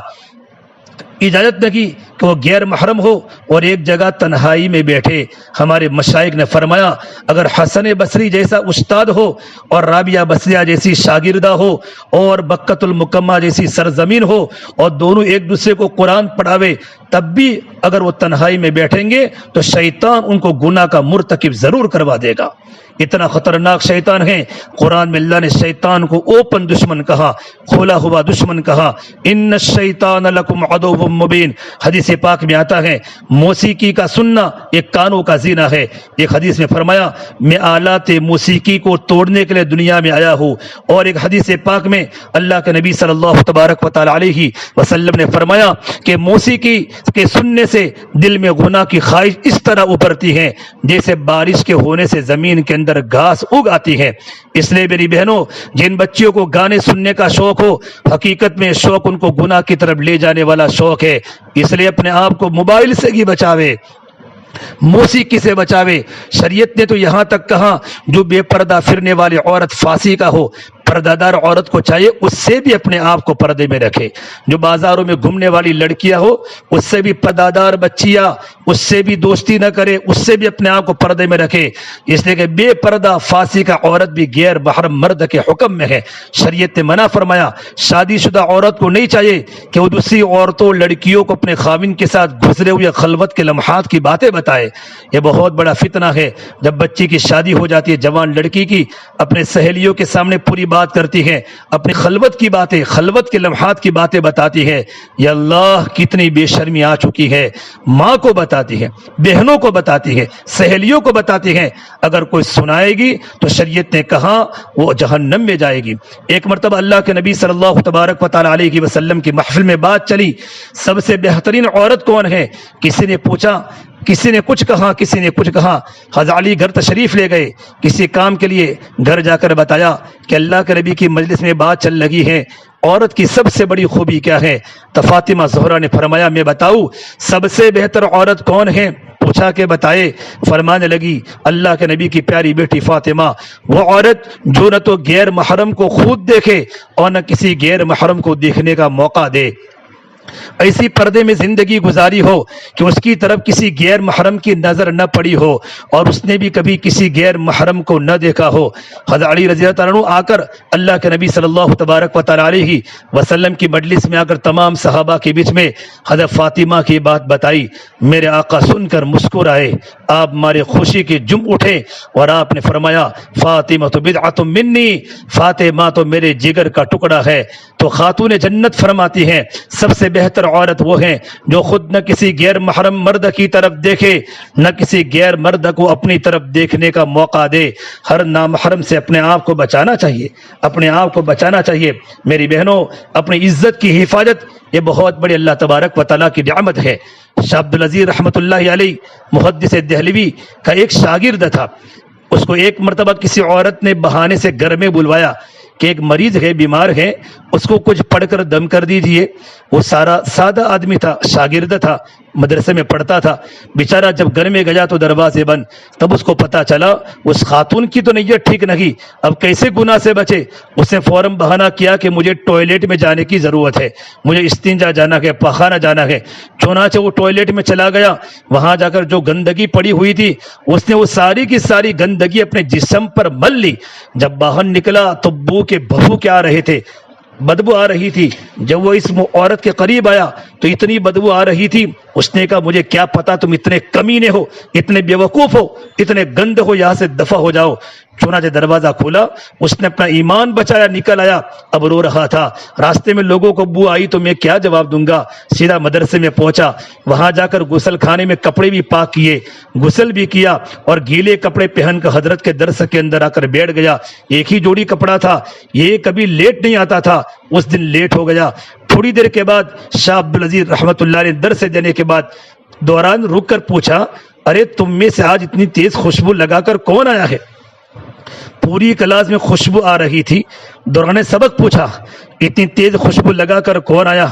اجازت نہیں کہ وہ غیر محرم ہو اور ایک جگہ تنہائی میں بیٹھے۔ ہمارے مشائخ نے فرمایا اگر حسن بصری جیسا استاد ہو اور رابعہ بصریہ جیسی شاگردہ ہو اور بکۃ المکمہ جیسی سرزمین ہو اور دونوں ایک دوسرے کو قرآن پڑھاوے، تب بھی اگر وہ تنہائی میں بیٹھیں گے تو شیطان ان کو گناہ کا مرتکب ضرور کروا دے گا۔ اتنا خطرناک شیطان ہے، قرآن میں اللہ نے شیطان کو اوپن دشمن کہا، کھولا ہوا دشمن کہا، ان الشیطان لکم عدو مبین۔ حدیث پاک میں آتا ہے موسیقی کا سننا ایک کانوں کا زینہ ہے۔ ایک حدیث میں فرمایا میں آلات موسیقی کو توڑنے کے لیے دنیا میں آیا ہوں، اور ایک حدیث پاک میں اللہ کے نبی صلی اللہ تبارک و تعالی علیہ وسلم نے فرمایا کہ موسیقی کے سننے سے دل میں گناہ کی خواہش اس طرح ابھرتی ہے جیسے بارش کے ہونے سے زمین کے اندر گھاس اگ آتی ہے۔ اس لیے میری بہنوں جن بچیوں کو گانے سننے کا شوق ہو، حقیقت میں شوق ان کو گناہ کی طرف لے جانے والا شوق ہے، اس لیے اپنے آپ کو موبائل سے ہی بچاوے، موسیقی سے بچاوے۔ شریعت نے تو یہاں تک کہا جو بے پردہ پھرنے والی عورت فاسق کا ہو، پردہ دار عورت کو چاہیے اس سے بھی اپنے آپ کو پردے میں رکھے۔ جو بازاروں میں گھومنے والی لڑکیاں ہو اس سے بھی پردہ دار بچیاں، اس سے بھی دوستی نہ کرے، اس سے بھی اپنے آپ کو پردے میں رکھے، اس لیے کہ بے پردہ فاسقہ عورت بھی غیر محرم مرد کے حکم میں ہے۔ شریعت نے منع فرمایا، شادی شدہ عورت کو نہیں چاہیے کہ وہ دوسری عورتوں لڑکیوں کو اپنے خاوند کے ساتھ گزرے ہوئے خلوت کے لمحات کی باتیں بتائے۔ یہ بہت بڑا فتنہ ہے۔ جب بچی کی شادی ہو جاتی ہے، جوان لڑکی کی، اپنے سہیلیوں کے سامنے پوری بات کرتی ہیں، اپنی خلوت کی باتیں، خلوت کے لمحات کی باتیں بتاتی ہے، یا اللہ کتنی بے شرمی آ چکی ہے، ماں کو بتاتی ہے، بہنوں کو بتاتی ہے، سہیلیوں کو بتاتی ہے، اگر کوئی سنائے گی تو شریعت نے کہا وہ جہنم میں جائے گی۔ ایک مرتبہ اللہ کے نبی صلی اللہ تبارک و تعالی علیہ وسلم کی محفل میں بات چلی، سب سے بہترین عورت کون ہے؟ کسی نے پوچھا، کسی نے کچھ کہا، کسی نے کچھ کہا۔ حضرت علی گھر تشریف لے گئے کسی کام کے لیے، گھر جا کر بتایا کہ اللہ کے نبی کی مجلس میں بات چل لگی ہے، عورت کی سب سے بڑی خوبی کیا ہے؟ تو فاطمہ زہرا نے فرمایا میں بتاؤں سب سے بہتر عورت کون ہے؟ پوچھا کہ بتائے، فرمانے لگی اللہ کے نبی کی پیاری بیٹی فاطمہ، وہ عورت جو نہ تو غیر محرم کو خود دیکھے اور نہ کسی غیر محرم کو دیکھنے کا موقع دے، ایسی پردے میں زندگی گزاری ہو کہ اس کی طرف کسی غیر محرم کی نظر نہ پڑی ہو اور اس نے بھی کبھی کسی غیر محرم کو نہ دیکھا ہو۔ حضرت علی رضی اللہ عنہ آ کر اللہ کے نبی صلی اللہ تبارک و تعالی علیہ وسلم کی مجلس میں آ کر تمام صحابہ کے بیچ میں حضرت فاطمہ کی بات بتائی۔ میرے آقا سن کر مسکرائے، آپ مارے خوشی کے جم اٹھے اور آپ نے فرمایا فاطمہ تو بدعۃ منی، فاطمہ تو میرے جگر کا ٹکڑا ہے۔ تو خاتون جنت فرماتی ہیں سب سے بہتر عورت وہ ہیں جو خود نہ کسی غیر محرم مرد کی طرف دیکھے، نہ کسی غیر مرد کو اپنی طرف دیکھنے کا موقع دے۔ ہر نامحرم سے اپنے آپ کو بچانا چاہیے، اپنے آپ کو بچانا چاہیے۔ میری بہنوں، اپنی عزت کی حفاظت یہ بہت بڑی اللہ تبارک و تعالیٰ کی نعمت ہے۔ شاہ عبد العزیز رحمۃ اللہ علیہ محدث دہلوی کا ایک شاگرد تھا، اس کو ایک مرتبہ کسی عورت نے بہانے سے گھر میں بلوایا کہ ایک مریض ہے، بیمار ہے، اس کو کچھ پڑھ کر دم کر دیجئے۔ وہ سادہ آدمی تھا، شاگرد تھا، مدرسے میں پڑھتا تھا، بیچارہ جب گھر میں گیا تو دروازے بند، تب اس کو پتہ چلا اس خاتون کی تو نیت ٹھیک نہیں، اب کیسے گناہ سے بچے؟ اس نے فوراً بہانہ کیا کہ مجھے ٹوائلٹ میں جانے کی ضرورت ہے، مجھے استنجا جانا ہے، پاخانہ جانا ہے۔ چنانچہ وہ ٹوائلٹ میں چلا گیا، وہاں جا کر جو گندگی پڑی ہوئی تھی اس نے وہ ساری کی ساری گندگی اپنے جسم پر مل لی۔ جب باہر نکلا تو بو کے بھبو کے آ رہے تھے، بدبو آ رہی تھی۔ جب وہ اس عورت کے قریب آیا تو اتنی بدبو آ رہی تھی، اس نے کہا مجھے کیا پتا تم اتنے کمینے ہو، اتنے بیوقوف ہو، اتنے گند ہو، یہاں سے دفع ہو جاؤ۔ چنانچہ دروازہ کھولا، اس نے اپنا ایمان بچایا، نکل آیا، اب رو رہا تھا۔ راستے میں لوگوں کو بو آئی تو میں کیا جواب دوں گا؟ سیدھا مدرسے میں پہنچا، وہاں جا کر غسل خانے میں کپڑے بھی پاک کیے، غسل بھی کیا اور گیلے کپڑے پہن کر حضرت کے درس کے اندر آ کر بیٹھ گیا۔ ایک ہی جوڑی کپڑا تھا، یہ کبھی لیٹ نہیں آتا تھا، اس دن لیٹ ہو گیا۔ تھوڑی دیر کے بعد شاہ عبد العزیز رحمۃ اللہ نے درس دینے کے بعد دوران رک کر پوچھا ارے تم میں سے آج اتنی تیز خوشبو لگا کر کون آیا ہے؟ پوری کلاس میں خوشبو آ رہی تھی۔ دوران سبق پوچھا اتنی تیز خوشبو لگا کر کون آیا؟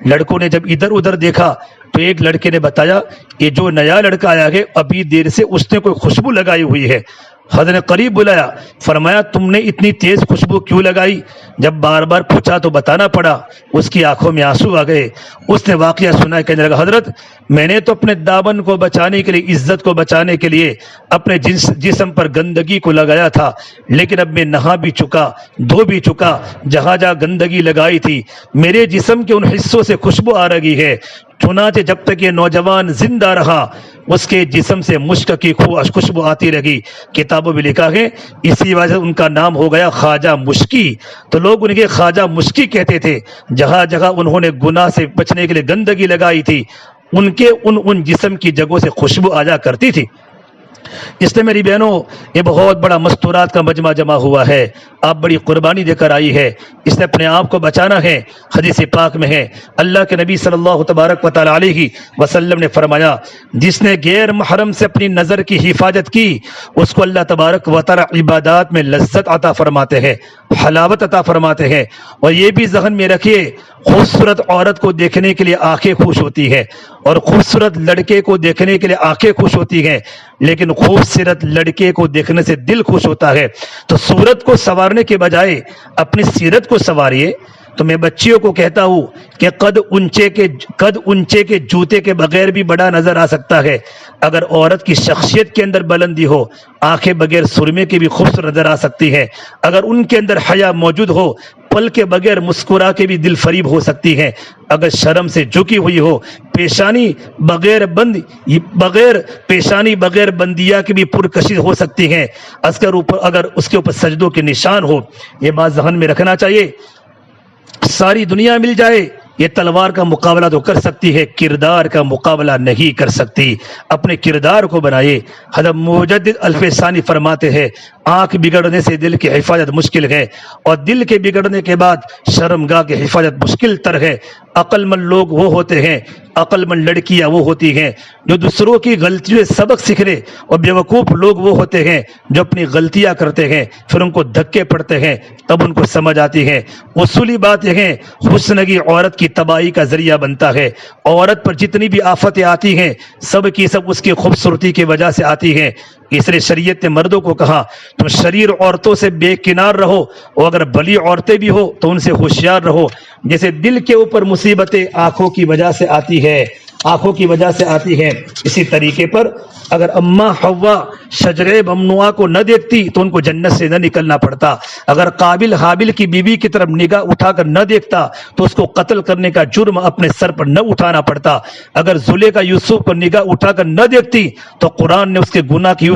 لڑکوں نے جب ادھر ادھر دیکھا تو ایک لڑکے نے بتایا یہ جو نیا لڑکا آیا ہے ابھی دیر سے اس نے کوئی خوشبو لگائی ہوئی ہے۔ حضرت نے قریب بلایا، فرمایا تم نے اتنی تیز خوشبو کیوں لگائی؟ جب بار بار پوچھا تو بتانا پڑا، اس کی آنکھوں میں آنسو آ گئے۔ اس نے واقعہ سنا، کہنے لگا حضرت میں نے تو اپنے دامن کو بچانے کے لیے، عزت کو بچانے کے لیے اپنے جسم پر گندگی کو لگایا تھا، لیکن اب میں نہا بھی چکا، دھو بھی چکا، جہاں جہاں گندگی لگائی تھی میرے جسم کے ان حصوں سے خوشبو آ رہی ہے۔ چنانچہ جب تک یہ نوجوان زندہ رہا اس کے جسم سے مشک کی خوشبو آتی رہی۔ کتابوں میں لکھا ہے اسی وجہ سے ان کا نام ہو گیا خواجہ مشکی۔ تو لوگ ان کے خواجہ مشکی کہتے تھے۔ جہاں جگہ انہوں نے گناہ سے بچنے کے لیے گندگی لگائی تھی ان کے ان جسم کی جگہوں سے خوشبو آ جا کرتی تھی۔ اس نے میری بہنوں یہ بہت بڑا مستورات کا مجمع جمع ہوا ہے، آپ بڑی قربانی دے کر آئی ہے، اس نے اپنے آپ کو بچانا ہے۔ حدیث پاک میں ہے اللہ کے نبی صلی اللہ تبارک و تعالی علیہ وسلم نے فرمایا جس نے غیر محرم سے اپنی نظر کی حفاظت کی اس کو اللہ تبارک و تعالی عبادات میں لذت عطا فرماتے ہیں، حلاوت عطا فرماتے ہیں۔ اور یہ بھی ذہن میں رکھیے خوبصورت عورت کو دیکھنے کے لیے آنکھیں خوش ہوتی ہے اور خوبصورت لڑکے کو دیکھنے کے لیے آنکھیں خوش ہوتی ہیں، لیکن خوبصورت لڑکے کو دیکھنے سے دل خوش ہوتا ہے۔ تو صورت کو سنوارنے کے بجائے اپنی سیرت کو سنواریے، تو میں بچیوں کو کہتا ہوں کہ قد اونچے کے جوتے کے بغیر بھی بڑا نظر آ سکتا ہے۔ اگر عورت کی شخصیت کے اندر بلندی ہو، آنکھیں بغیر سرمے کے بھی خوبصورت نظر آ سکتی ہے۔ اگر ان کے اندر حیا موجود ہو، پل کے بغیر مسکرا کے بھی دل فریب ہو سکتی ہے۔ اگر شرم سے جھکی ہوئی ہو، پیشانی بغیر بندیا کی بھی پرکشش ہو سکتی ہے۔ اگر اس کے اوپر سجدوں کے نشان ہو، یہ بات ذہن میں رکھنا چاہیے۔ ساری دنیا مل جائے، یہ تلوار کا مقابلہ تو کر سکتی ہے، کردار کا مقابلہ نہیں کر سکتی۔ اپنے کردار کو بنائے۔ حضرت مجدد الف ثانی فرماتے ہیں آنکھ بگڑنے سے دل کی حفاظت مشکل ہے، اور دل کے بگڑنے کے بعد شرمگاہ کی حفاظت مشکل تر ہے۔ عقل مند لوگ وہ ہوتے ہیں، عقل مند لڑکیاں وہ ہوتی ہیں جو دوسروں کی غلطیوں سے سبق سیکھ لے، اور بیوقوف لوگ وہ ہوتے ہیں جو اپنی غلطیاں کرتے ہیں، پھر ان کو دھکے پڑتے ہیں، تب ان کو سمجھ آتی ہے۔ اصولی بات یہ ہے، حسن کی عورت کی تباہی کا ذریعہ بنتا ہے۔ عورت پر جتنی بھی آفتیں آتی ہیں، سب کی سب اس کی خوبصورتی کی وجہ سے آتی ہیں۔ اس لیے شریعت نے مردوں کو کہا تم شریر عورتوں سے بے کنار رہو، اور اگر بلی عورتیں بھی ہو تو ان سے ہوشیار رہو۔ جیسے دل کے اوپر مصیبتیں آنکھوں کی وجہ سے آتی ہے، اسی طریقے پر اگر اماں حوا شجرے ممنوعہ کو نہ دیکھتی تو ان کو جنت سے نہ نکلنا پڑتا۔ اگر قابل حابل کی بیوی کی طرف نگاہ اٹھا کر نہ دیکھتا تو اس کو قتل کرنے کا جرم اپنے سر پر نہ اٹھانا پڑتا۔ اگر زلیخا یوسف پر نگاہ اٹھا کر نہ دیکھتی تو قرآن نے اس کے گناہ کی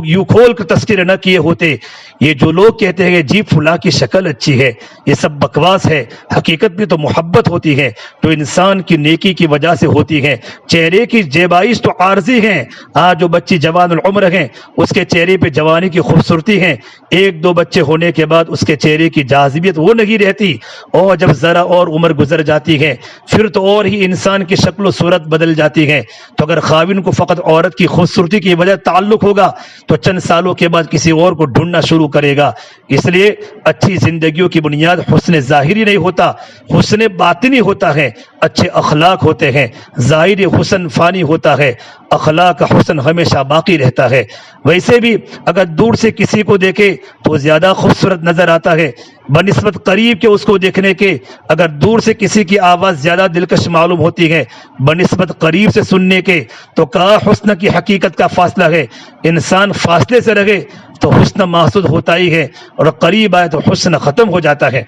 یوں کھول کر تذکرے نہ کیے ہوتے۔ یہ جو لوگ کہتے ہیں جی فلاں کی شکل اچھی ہے، یہ سب بکواس ہے۔ حقیقت میں تو محبت ہوتی ہے جو انسان کی نیکی کی وجہ سے ہوتی ہے۔ چہرے کی زیبائش تو عارضی ہیں۔ آج جو بچی جوان العمر ہیں، اس کے چہرے پہ جوانی کی خوبصورتی ہے، ایک دو بچے ہونے کے بعد اس کے چہرے کی جاذبیت وہ نہیں رہتی، اور جب ذرا اور عمر گزر جاتی ہے پھر تو اور ہی انسان کی شکل و صورت بدل جاتی ہے۔ تو اگر خاوند کو فقط عورت کی خوبصورتی کی وجہ تعلق ہوگا تو چند سالوں کے بعد کسی اور کو ڈھونڈنا شروع کرے گا۔ اس لیے اچھی زندگیوں کی بنیاد حسن ظاہری نہیں ہوتا، حسن باطنی ہوتا ہے۔ اچھے اخلاق ہوتے ہیں، ظاہری حسن فانی ہوتا ہے، اخلاق کا حسن ہمیشہ باقی رہتا ہے۔ ویسے بھی اگر دور سے کسی کو دیکھے تو زیادہ خوبصورت نظر آتا ہے بنسبت قریب کے اس کو دیکھنے کے۔ اگر دور سے کسی کی آواز زیادہ دلکش معلوم ہوتی ہے بنسبت قریب سے سننے کے، تو کہا حسن کی حقیقت کا فاصلہ ہے۔ انسان فاصلے سے رہے تو حسن محسوس ہوتا ہی ہے، اور قریب آئے تو حسن ختم ہو جاتا ہے۔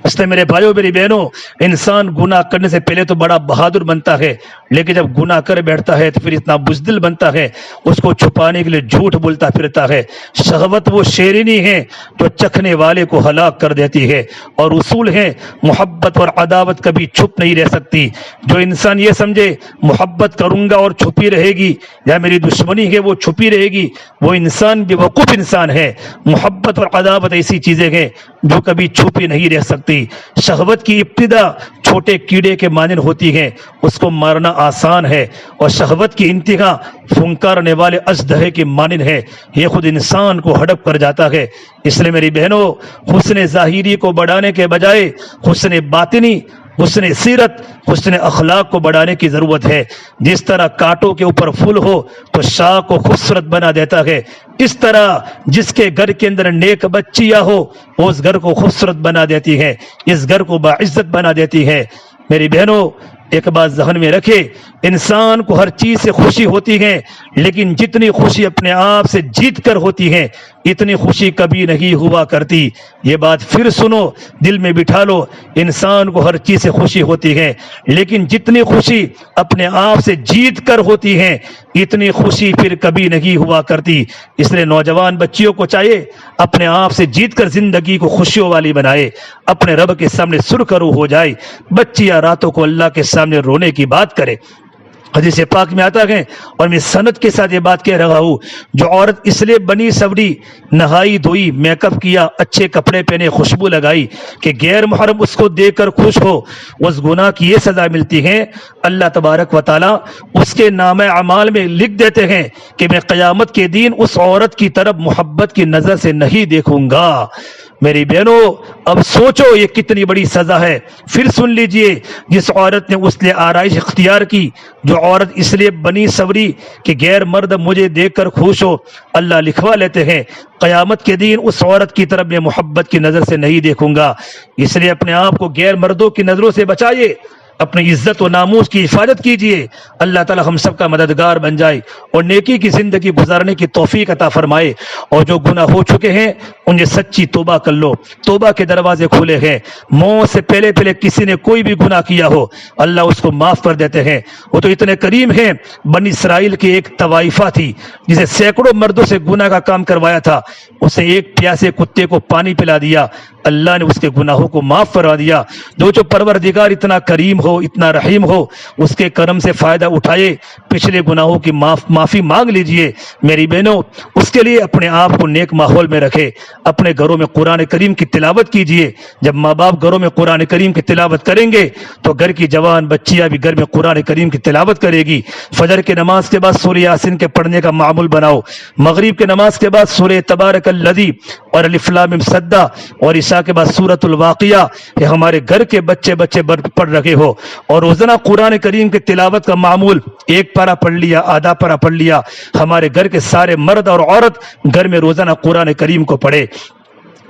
اس لیے میرے بھائیوں میری بہنوں، انسان گناہ کرنے سے پہلے تو بڑا بہادر بنتا ہے، لیکن جب گناہ کر بیٹھتا ہے تو پھر اتنا بزدل بنتا ہے، اس کو چھپانے کے لیے جھوٹ بولتا پھرتا ہے۔ شہوت وہ شیرینی ہے جو چکھنے والے کو ہلاک کر دیتی ہے، اور اصول ہے محبت اور عداوت کبھی چھپ نہیں رہ سکتی۔ جو انسان یہ سمجھے محبت کروں گا اور چھپی رہے گی، یا میری دشمنی ہے وہ چھپی رہے گی، وہ انسان بیوقوف انسان ہے۔ محبت اور عداوت ایسی چیزیں ہیں جو کبھی چھپی نہیں رہ سکتی۔ شہوت کی ابتدا چھوٹے کیڑے کے مانند ہوتی ہے، اس کو مارنا آسان ہے، اور شہوت کی انتہا پھنکارنے والے اژدہے کی مانند ہے، یہ خود انسان کو ہڑپ کر جاتا ہے۔ اس لیے میری بہنوں، حسن ظاہری کو بڑھانے کے بجائے حسن باطنی، حسن سیرت، حسن اخلاق کو بڑھانے کی ضرورت ہے۔ جس طرح کانٹوں کے اوپر پھول ہو تو شاخ کو خوبصورت بنا دیتا ہے، اس طرح جس کے گھر کے اندر نیک بچیاں ہو وہ اس گھر کو خوبصورت بنا دیتی ہے، اس گھر کو باعزت بنا دیتی ہے۔ میری بہنوں، ایک بات ذہن میں رکھے، انسان کو ہر چیز سے خوشی ہوتی ہے، لیکن جتنی خوشی اپنے آپ سے جیت کر ہوتی ہے اتنی خوشی کبھی نہیں ہوا کرتی۔ یہ بات پھر سنو، دل میں بٹھا لو، انسان کو ہر چیز سے خوشی ہوتی ہے، لیکن جتنی خوشی اپنے آپ سے جیت کر ہوتی ہے اتنی خوشی پھر کبھی نہیں ہوا کرتی۔ اس لیے نوجوان بچیوں کو چاہیے اپنے آپ سے جیت کر زندگی کو خوشیوں والی بنائے، اپنے رب کے سامنے سرخرو ہو جائے۔ بچیاں راتوں کو اللہ کے سامنے رونے کی بات کرے۔ حدیث پاک میں آتا ہے، اور میں سند کے ساتھ یہ بات کہہ رہا ہوں، جو عورت اس لیے بنی سوری، نہائی دھوئی، میک اپ کیا، اچھے کپڑے پہنے، خوشبو لگائی کہ غیر محرم اس کو دیکھ کر خوش ہو، اس گناہ کی یہ سزا ملتی ہے۔ اللہ تبارک و تعالی اس کے نامہ اعمال میں لکھ دیتے ہیں کہ میں قیامت کے دن اس عورت کی طرف محبت کی نظر سے نہیں دیکھوں گا۔ میری بہنوں اب سوچو یہ کتنی بڑی سزا ہے. پھر سن لیجئے, جس عورت نے اس لیے آرائش اختیار کی, جو عورت اس لیے بنی سوری کہ غیر مرد مجھے دیکھ کر خوش ہو, اللہ لکھوا لیتے ہیں قیامت کے دن اس عورت کی طرف میں محبت کی نظر سے نہیں دیکھوں گا. اس لیے اپنے آپ کو غیر مردوں کی نظروں سے بچائیے, اپنی عزت و ناموس کی حفاظت کیجیے. اللہ تعالی ہم سب کا مددگار بن جائے اور نیکی کی زندگی گزارنے کی توفیق عطا فرمائے. اور جو گناہ ہو چکے ہیں انہیں سچی توبہ کر لو, توبہ کے دروازے کھلے ہیں. موت سے پہلے پہلے کسی نے کوئی بھی گناہ کیا ہو اللہ اس کو معاف کر دیتے ہیں. وہ تو اتنے کریم ہیں, بنی اسرائیل کی ایک طوائفہ تھی جسے سینکڑوں مردوں سے گناہ کا کام کروایا تھا, اسے ایک پیاسے کتے کو پانی پلا دیا, اللہ نے اس کے گناہوں کو معاف کروا دیا. جو پروردگار اتنا کریم ہو, اتنا رحیم ہو, اس کے کرم سے فائدہ اٹھائے, پچھلے گناہوں کی معافی مانگ لیجئے. میری بہنوں, اس کے لیے اپنے آپ کو نیک ماحول میں رکھے, اپنے گھروں میں قرآن کریم کی تلاوت کیجئے. جب ماں باپ گھروں میں قرآن کریم کی تلاوت کریں گے تو گھر کی جوان بچیاں بھی گھر میں قرآن کریم کی تلاوت کرے گی. فجر کی نماز کے بعد سورہ یاسین کے پڑھنے کا معمول بناؤ, مغرب کی نماز کے بعد سورہ تبارک الذی اور الف لام میم سجدہ, اور عشاء کے بعد سورۃ الواقعہ. یہ ہمارے گھر کے بچے پڑھ رکھے ہو, اور روزانہ قرآن کریم کی تلاوت کا معمول, ایک پارہ پڑھ لیا, آدھا پارہ پڑھ لیا. ہمارے گھر کے سارے مرد اور عورت گھر میں روزانہ قرآن کریم کو پڑھے.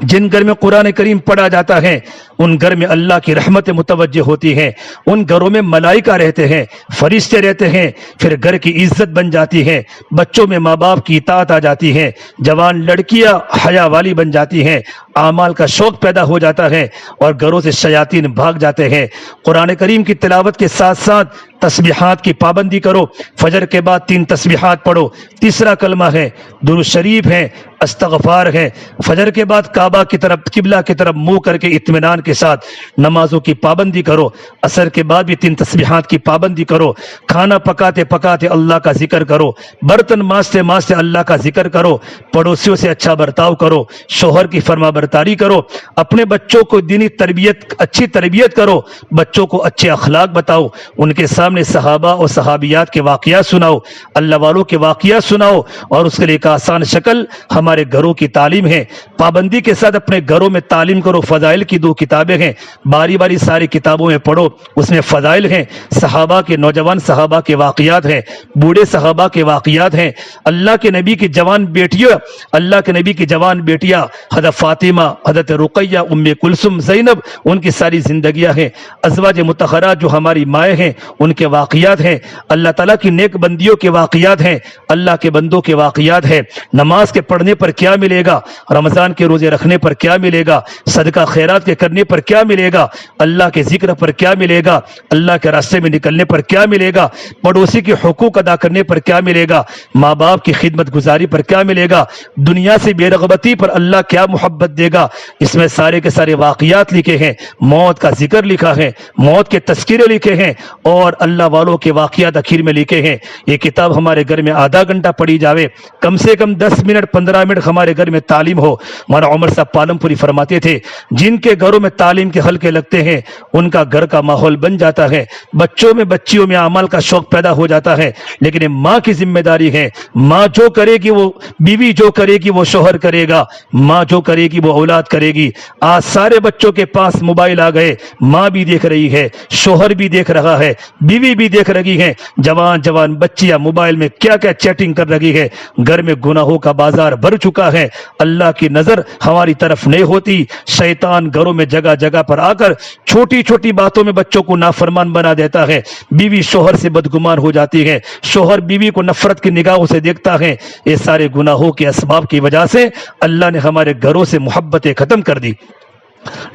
جن گھر میں قرآن کریم پڑھا جاتا ہے ان گھر میں اللہ کی رحمتیں متوجہ ہوتی ہیں, ان گھروں میں ملائکہ رہتے ہیں, فرشتے رہتے ہیں, پھر گھر کی عزت بن جاتی ہے, بچوں میں ماں باپ کی اطاعت آ جاتی ہے, جوان لڑکیاں حیا والی بن جاتی ہیں, اعمال کا شوق پیدا ہو جاتا ہے, اور گھروں سے شیاطین بھاگ جاتے ہیں. قرآن کریم کی تلاوت کے ساتھ ساتھ تسبیحات کی پابندی کرو. فجر کے بعد 3 تسبیحات پڑھو, تیسرا کلمہ ہے, درود شریف ہے, استغفار ہے. فجر کے بعد کعبہ کی طرف, قبلہ کی طرف منہ کر کے اطمینان کے ساتھ نمازوں کی پابندی کرو. عصر کے بعد بھی 3 تسبیحات کی پابندی کرو. کھانا پکاتے پکاتے اللہ کا ذکر کرو, برتن مانجتے مانجتے اللہ کا ذکر کرو. پڑوسیوں سے اچھا برتاؤ کرو, شوہر کی فرما برداری کرو. اپنے بچوں کو دینی تربیت, اچھی تربیت کرو, بچوں کو اچھے اخلاق بتاؤ, ان کے سامنے صحابہ اور صحابیات کے واقعات سناؤ, اللہ والوں کے واقعات سناؤ. اور اس کے لیے ایک آسان شکل ہمارے گھروں کی تعلیم ہے. پابندی کے ساتھ اپنے گھروں میں تعلیم کرو. فضائل کی 2 کتابیں ہیں, باری باری ساری کتابوں میں پڑھو, اس میں فضائل ہیں, صحابہ کے, نوجوان صحابہ کے واقعات ہیں, بوڑھے صحابہ کے واقعات ہیں, اللہ کے نبی کی جوان بیٹیاں, اللہ کے نبی کی جوان بیٹیاں حضرت فاطمہ, حضرت رقیہ, ام کلثوم, زینب, ان کی ساری زندگیاں ہیں. ازواج مطہرات جو ہماری مائیں ہیں ان کے واقعات ہیں. اللہ تعالیٰ کی نیک بندیوں کے واقعات ہیں, اللہ کے بندوں کے واقعات ہیں. نماز کے پڑھنے پر کیا ملے گا, رمضان کے روزے رکھنے پر کیا ملے گا, صدقہ خیرات کے کرنے پر کیا ملے گا, اللہ کے ذکر پر کیا ملے گا, اللہ کے راستے میں نکلنے پر کیا ملے گا, پڑوسی کے حقوق ادا کرنے پر کیا ملے گا, ماں باپ کی خدمت گزاری پر کیا ملے گا, دنیا سے بے رغبتی پر اللہ کیا محبت دے گا. اس میں سارے کے سارے واقعات لکھے ہیں, موت کا ذکر لکھا ہے, موت کے تذکرے لکھے ہیں, اور اللہ والوں کے واقعات اخیر میں لکھے ہیں. یہ کتاب ہمارے گھر میں آدھا گھنٹہ پڑھی جاوے, کم سے کم 10 منٹ 15 منٹ ہمارے گھر میں تعلیم ہو. ہمارا عمر صاحب پالم پوری فرماتے تھے, جن کے گھروں میں تعلیم کے حلقے لگتے ہیں ان کا گھر کا ماحول بن جاتا ہے, بچوں میں بچیوں میں اعمال کا شوق پیدا ہو جاتا ہے. لیکن یہ ماں کی ذمہ داری ہے, ماں جو کرے گی وہ, بیوی جو کرے گی وہ شوہر کرے گا, ماں جو کرے گی وہ اولاد کرے گی. آج سارے بچوں کے پاس موبائل آ گئے, ماں بھی دیکھ رہی ہے, شوہر بھی دیکھ رہا ہے, بیوی بھی دیکھ رہی ہے, جوان جوان بچیاں موبائل میں کیا کیا چیٹنگ کر رہی ہے. گھر میں گناہوں کا بازار بھر چکا ہے, اللہ کی نظر ہماری طرف نہیں ہوتی. شیطان گھروں میں جگہ جگہ پر آ کر چھوٹی چھوٹی باتوں میں بچوں کو نافرمان بنا دیتا ہے. بیوی شوہر سے بدگمان ہو جاتی ہے, شوہر بیوی کو نفرت کی نگاہوں سے دیکھتا ہے. یہ سارے گناہوں کے اسباب کی وجہ سے اللہ نے ہمارے گھروں سے محبتیں ختم کر دی.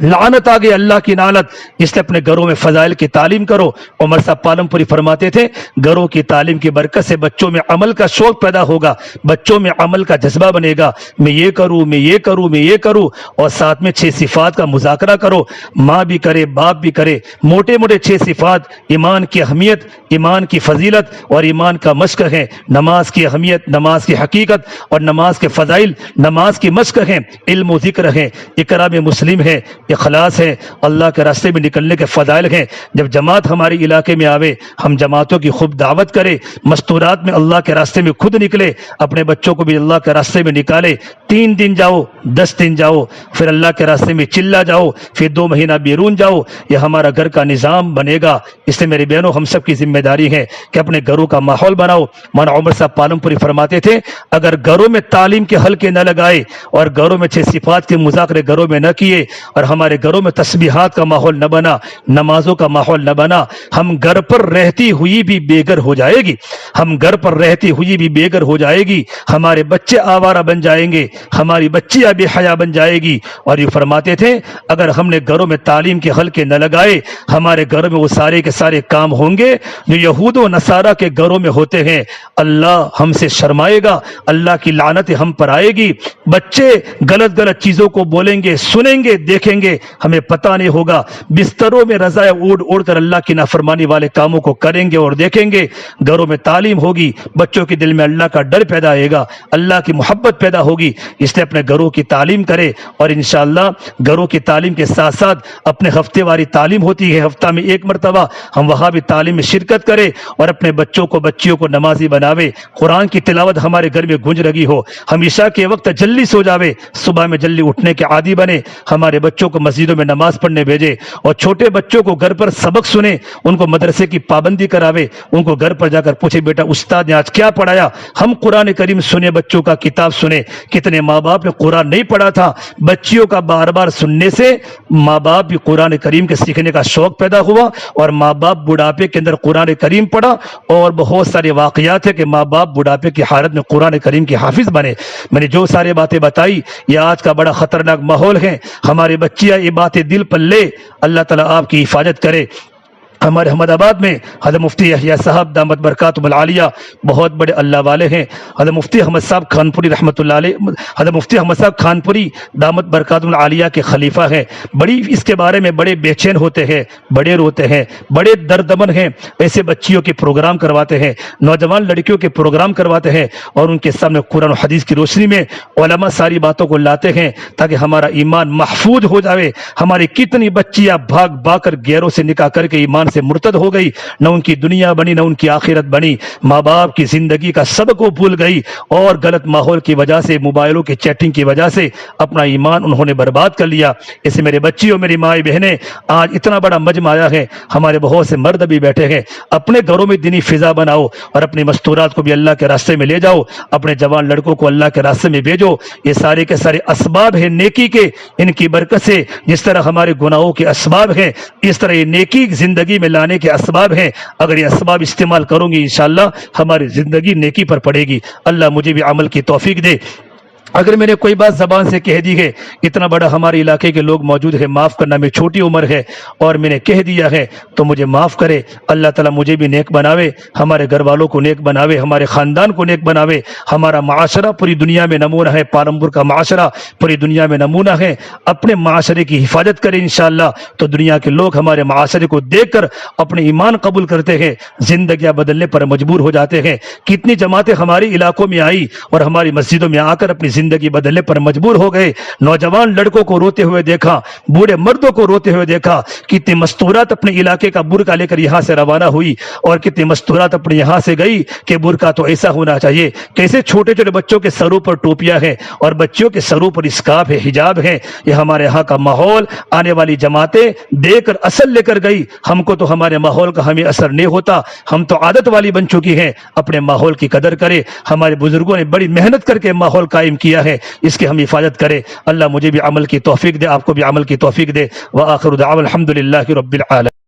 لعنت آ گئی, اللہ کی لعنت. اس لیے اپنے گھروں میں فضائل کی تعلیم کرو. عمر صاحب پالم پوری فرماتے تھے, گھروں کی تعلیم کی برکت سے بچوں میں عمل کا شوق پیدا ہوگا, بچوں میں عمل کا جذبہ بنے گا. میں یہ کروں, میں یہ کروں, میں یہ کروں, اور ساتھ میں 6 صفات کا مذاکرہ کرو. ماں بھی کرے, باپ بھی کرے, موٹے موٹے 6 صفات. ایمان کی اہمیت, ایمان کی فضیلت اور ایمان کا مشق ہے. نماز کی اہمیت, نماز کی حقیقت اور نماز کے فضائل, نماز کی مشق ہے. علم و ذکر ہے, اقرا میں مسلم ہے, اخلاص ہے، اللہ کے راستے میں نکلنے کے فضائل ہیں۔ جب جماعت ہمارے علاقے میں آوے، ہم جماعتوں کی خوب دعوت کرے، مستورات میں اللہ کے راستے میں خود نکلے، اپنے بچوں کو بھی اللہ کے راستے میں نکالے۔ 3 دن جاؤ، 10 دن جاؤ، پھر اللہ کے راستے میں چلا جاؤ، پھر 2 مہینہ بیرون جاؤ، یہ ہمارا گھر کا نظام بنے گا۔ اس لیے میرے بہنوں، ہم سب کی ذمہ داری ہے کہ اپنے گھروں کا ماحول بناؤ۔ مولانا عمر صاحب پالم پوری فرماتے تھے، اگر گھروں میں تعلیم کے حلقے نہ لگائے اور گھروں میں 6 صفات کے مذاکرے گھروں میں نہ کیے اور ہمارے گھروں میں تسبیحات کا ماحول نہ بنا، نمازوں کا ماحول نہ بنا، ہم گھر پر رہتی ہوئی بھی بے گھر ہو جائے گی، ہم گھر پر رہتی ہوئی بھی بے گھر ہو جائے گی، ہمارے بچے آوارہ بن جائیں گے، ہماری بچیاں بے حیا بن جائے گی۔ اور یہ فرماتے تھے، اگر ہم نے گھروں میں تعلیم کے حلقے نہ لگائے، ہمارے گھروں میں وہ سارے کے سارے کام ہوں گے جو یہود و نصارہ کے گھروں میں ہوتے ہیں۔ اللہ ہم سے شرمائے گا، اللہ کی لعنت ہم پر آئے گی، بچے غلط غلط چیزوں کو بولیں گے، سنیں گے، دیکھیں گے، ہمیں پتہ نہیں ہوگا، بستروں میں رضائے اوڑھ اوڑھ کر اللہ کی نافرمانی والے کاموں کو کریں گے اور دیکھیں گے۔ گھروں میں تعلیم ہوگی، بچوں کے دل میں اللہ کا ڈر پیدا ہوگا گا، اللہ کی محبت پیدا ہوگی۔ اس لیے اپنے گھروں کی تعلیم کرے، اور انشاءاللہ گھروں کی تعلیم کے ساتھ ساتھ اپنے ہفتے واری تعلیم ہوتی ہے، ہفتہ میں 1 مرتبہ ہم وہاں بھی تعلیم میں شرکت کرے اور اپنے بچوں کو بچیوں کو نمازی بناوے، قرآن کی تلاوت ہمارے گھر میں گونج رہی ہو، ہم عشاء کے وقت جلدی سو جاوے، صبح میں جلدی اٹھنے کے عادی بنے، ہمارے بچوں کو مسجدوں میں نماز پڑھنے بھیجے، اور چھوٹے بچوں کو گھر پر سبق سنے، ان کو مدرسے کی پابندی کراوے، ان کو گھر پر جا کر پوچھے، بیٹا استاد نے آج کیا پڑھایا؟ ہم قرآن کریم سنے، بچوں کا کتاب سنے۔ کتنے ماں باپ نے قرآن نہیں پڑھا تھا، بچیوں کا بار بار سننے سے ماں باپ بھی قرآن کریم کے سیکھنے کا شوق پیدا ہوا، اور ماں باپ بڑھاپے کے اندر قرآن کریم پڑھا، اور بہت سارے واقعات ہیں کہ ماں باپ بڑھاپے کی حالت میں قرآن کریم کے حافظ بنے۔ میں نے جو سارے باتیں بتائی، یہ آج کا بڑا خطرناک ماحول ہے، ہمارے بچیاں یہ باتیں دل پر لے، اللہ تعالیٰ آپ کی حفاظت کرے۔ ہمارے احمد آباد میں حضرت مفتی یحییٰ صاحب دامت برکاتہم العالیہ بہت بڑے اللہ والے ہیں، حضرت مفتی احمد صاحب خانپوری رحمۃ اللہ علیہ، حضرت مفتی احمد صاحب خانپوری دامت برکاتہم العالیہ کے خلیفہ ہیں، بڑی اس کے بارے میں بڑے بے چین ہوتے ہیں، بڑے روتے ہیں، بڑے دردمن ہیں، ایسے بچیوں کے پروگرام کرواتے ہیں، نوجوان لڑکیوں کے پروگرام کرواتے ہیں، اور ان کے سامنے قرآن و حدیث کی روشنی میں علماء ساری باتوں کو لاتے ہیں تاکہ ہمارا ایمان محفوظ ہو جاوے۔ ہماری کتنی بچیاں بھاگ بھاگ کر غیروں سے نکاح کر کے ایمان سے مرتد ہو گئی، نہ ان کی دنیا بنی نہ ان کی آخرت بنی، ماں باپ کی زندگی کا سبق وہ بھول گئی، اور غلط ماحول کی وجہ سے، موبائلوں کی چیٹنگ کی وجہ سے اپنا ایمان انہوں نے برباد کر لیا۔ اسے میرے بچیوں، میری ماں بہنیں، آج اتنا بڑا مجمع آیا ہے، ہمارے بہت سے مرد بھی بیٹھے ہیں، اپنے گھروں میں دینی فضا بناؤ اور اپنی مستورات کو بھی اللہ کے راستے میں لے جاؤ، اپنے جوان لڑکوں کو اللہ کے راستے میں بھیجو۔ یہ سارے کے سارے اسباب ہیں نیکی کے، ان کی برکت سے جس طرح ہمارے گناہوں کے اسباب ہیں، اس طرح یہ نیکی زندگی میں لانے کے اسباب ہیں۔ اگر یہ اسباب استعمال کروں گی، انشاءاللہ ہماری زندگی نیکی پر پڑے گی۔ اللہ مجھے بھی عمل کی توفیق دے۔ اگر میں نے کوئی بات زبان سے کہہ دی ہے، اتنا بڑا ہمارے علاقے کے لوگ موجود ہیں، معاف کرنا، میں چھوٹی عمر ہے اور میں نے کہہ دیا ہے تو مجھے معاف کرے۔ اللہ تعالیٰ مجھے بھی نیک بناوے، ہمارے گھر والوں کو نیک بناوے، ہمارے خاندان کو نیک بناوے۔ ہمارا معاشرہ پوری دنیا میں نمونہ ہے، پالمپور کا معاشرہ پوری دنیا میں نمونہ ہے۔ اپنے معاشرے کی حفاظت کریں انشاءاللہ تو دنیا کے لوگ ہمارے معاشرے کو دیکھ کر اپنے ایمان قبول کرتے ہیں، زندگیاں بدلنے پر مجبور ہو جاتے ہیں۔ کتنی جماعتیں ہمارے علاقوں میں آئی اور ہماری مسجدوں میں آ کر اپنی زندگی بدلنے پر مجبور ہو گئے۔ نوجوان لڑکوں کو روتے ہوئے دیکھا، بوڑھے مردوں کو روتے ہوئے دیکھا، کتنی مستورات اپنے علاقے کا برقع لے کر یہاں سے روانہ ہوئی، اور کتنی مستورات اپنے یہاں سے گئی کہ برقع تو ایسا ہونا چاہیے۔ کیسے چھوٹے چھوٹے بچوں کے سروں پر ٹوپیاں ہیں اور بچیوں کے سروں پر اسکارف ہے، حجاب ہے۔ یہ ہمارے یہاں کا ماحول آنے والی جماعتیں دے کر اثر لے کر گئی۔ ہم کو تو ہمارے ماحول کا ہمیں اثر نہیں ہوتا، ہم تو عادت والی بن چکی ہیں۔ اپنے ماحول کی قدر کرے، ہمارے بزرگوں نے بڑی محنت کر کے ماحول قائم کیا ہے، اس کی ہم حفاظت کرے۔ اللہ مجھے بھی عمل کی توفیق دے، آپ کو بھی عمل کی توفیق دے۔ وآخر دعوانا الحمدللہ رب العالمین۔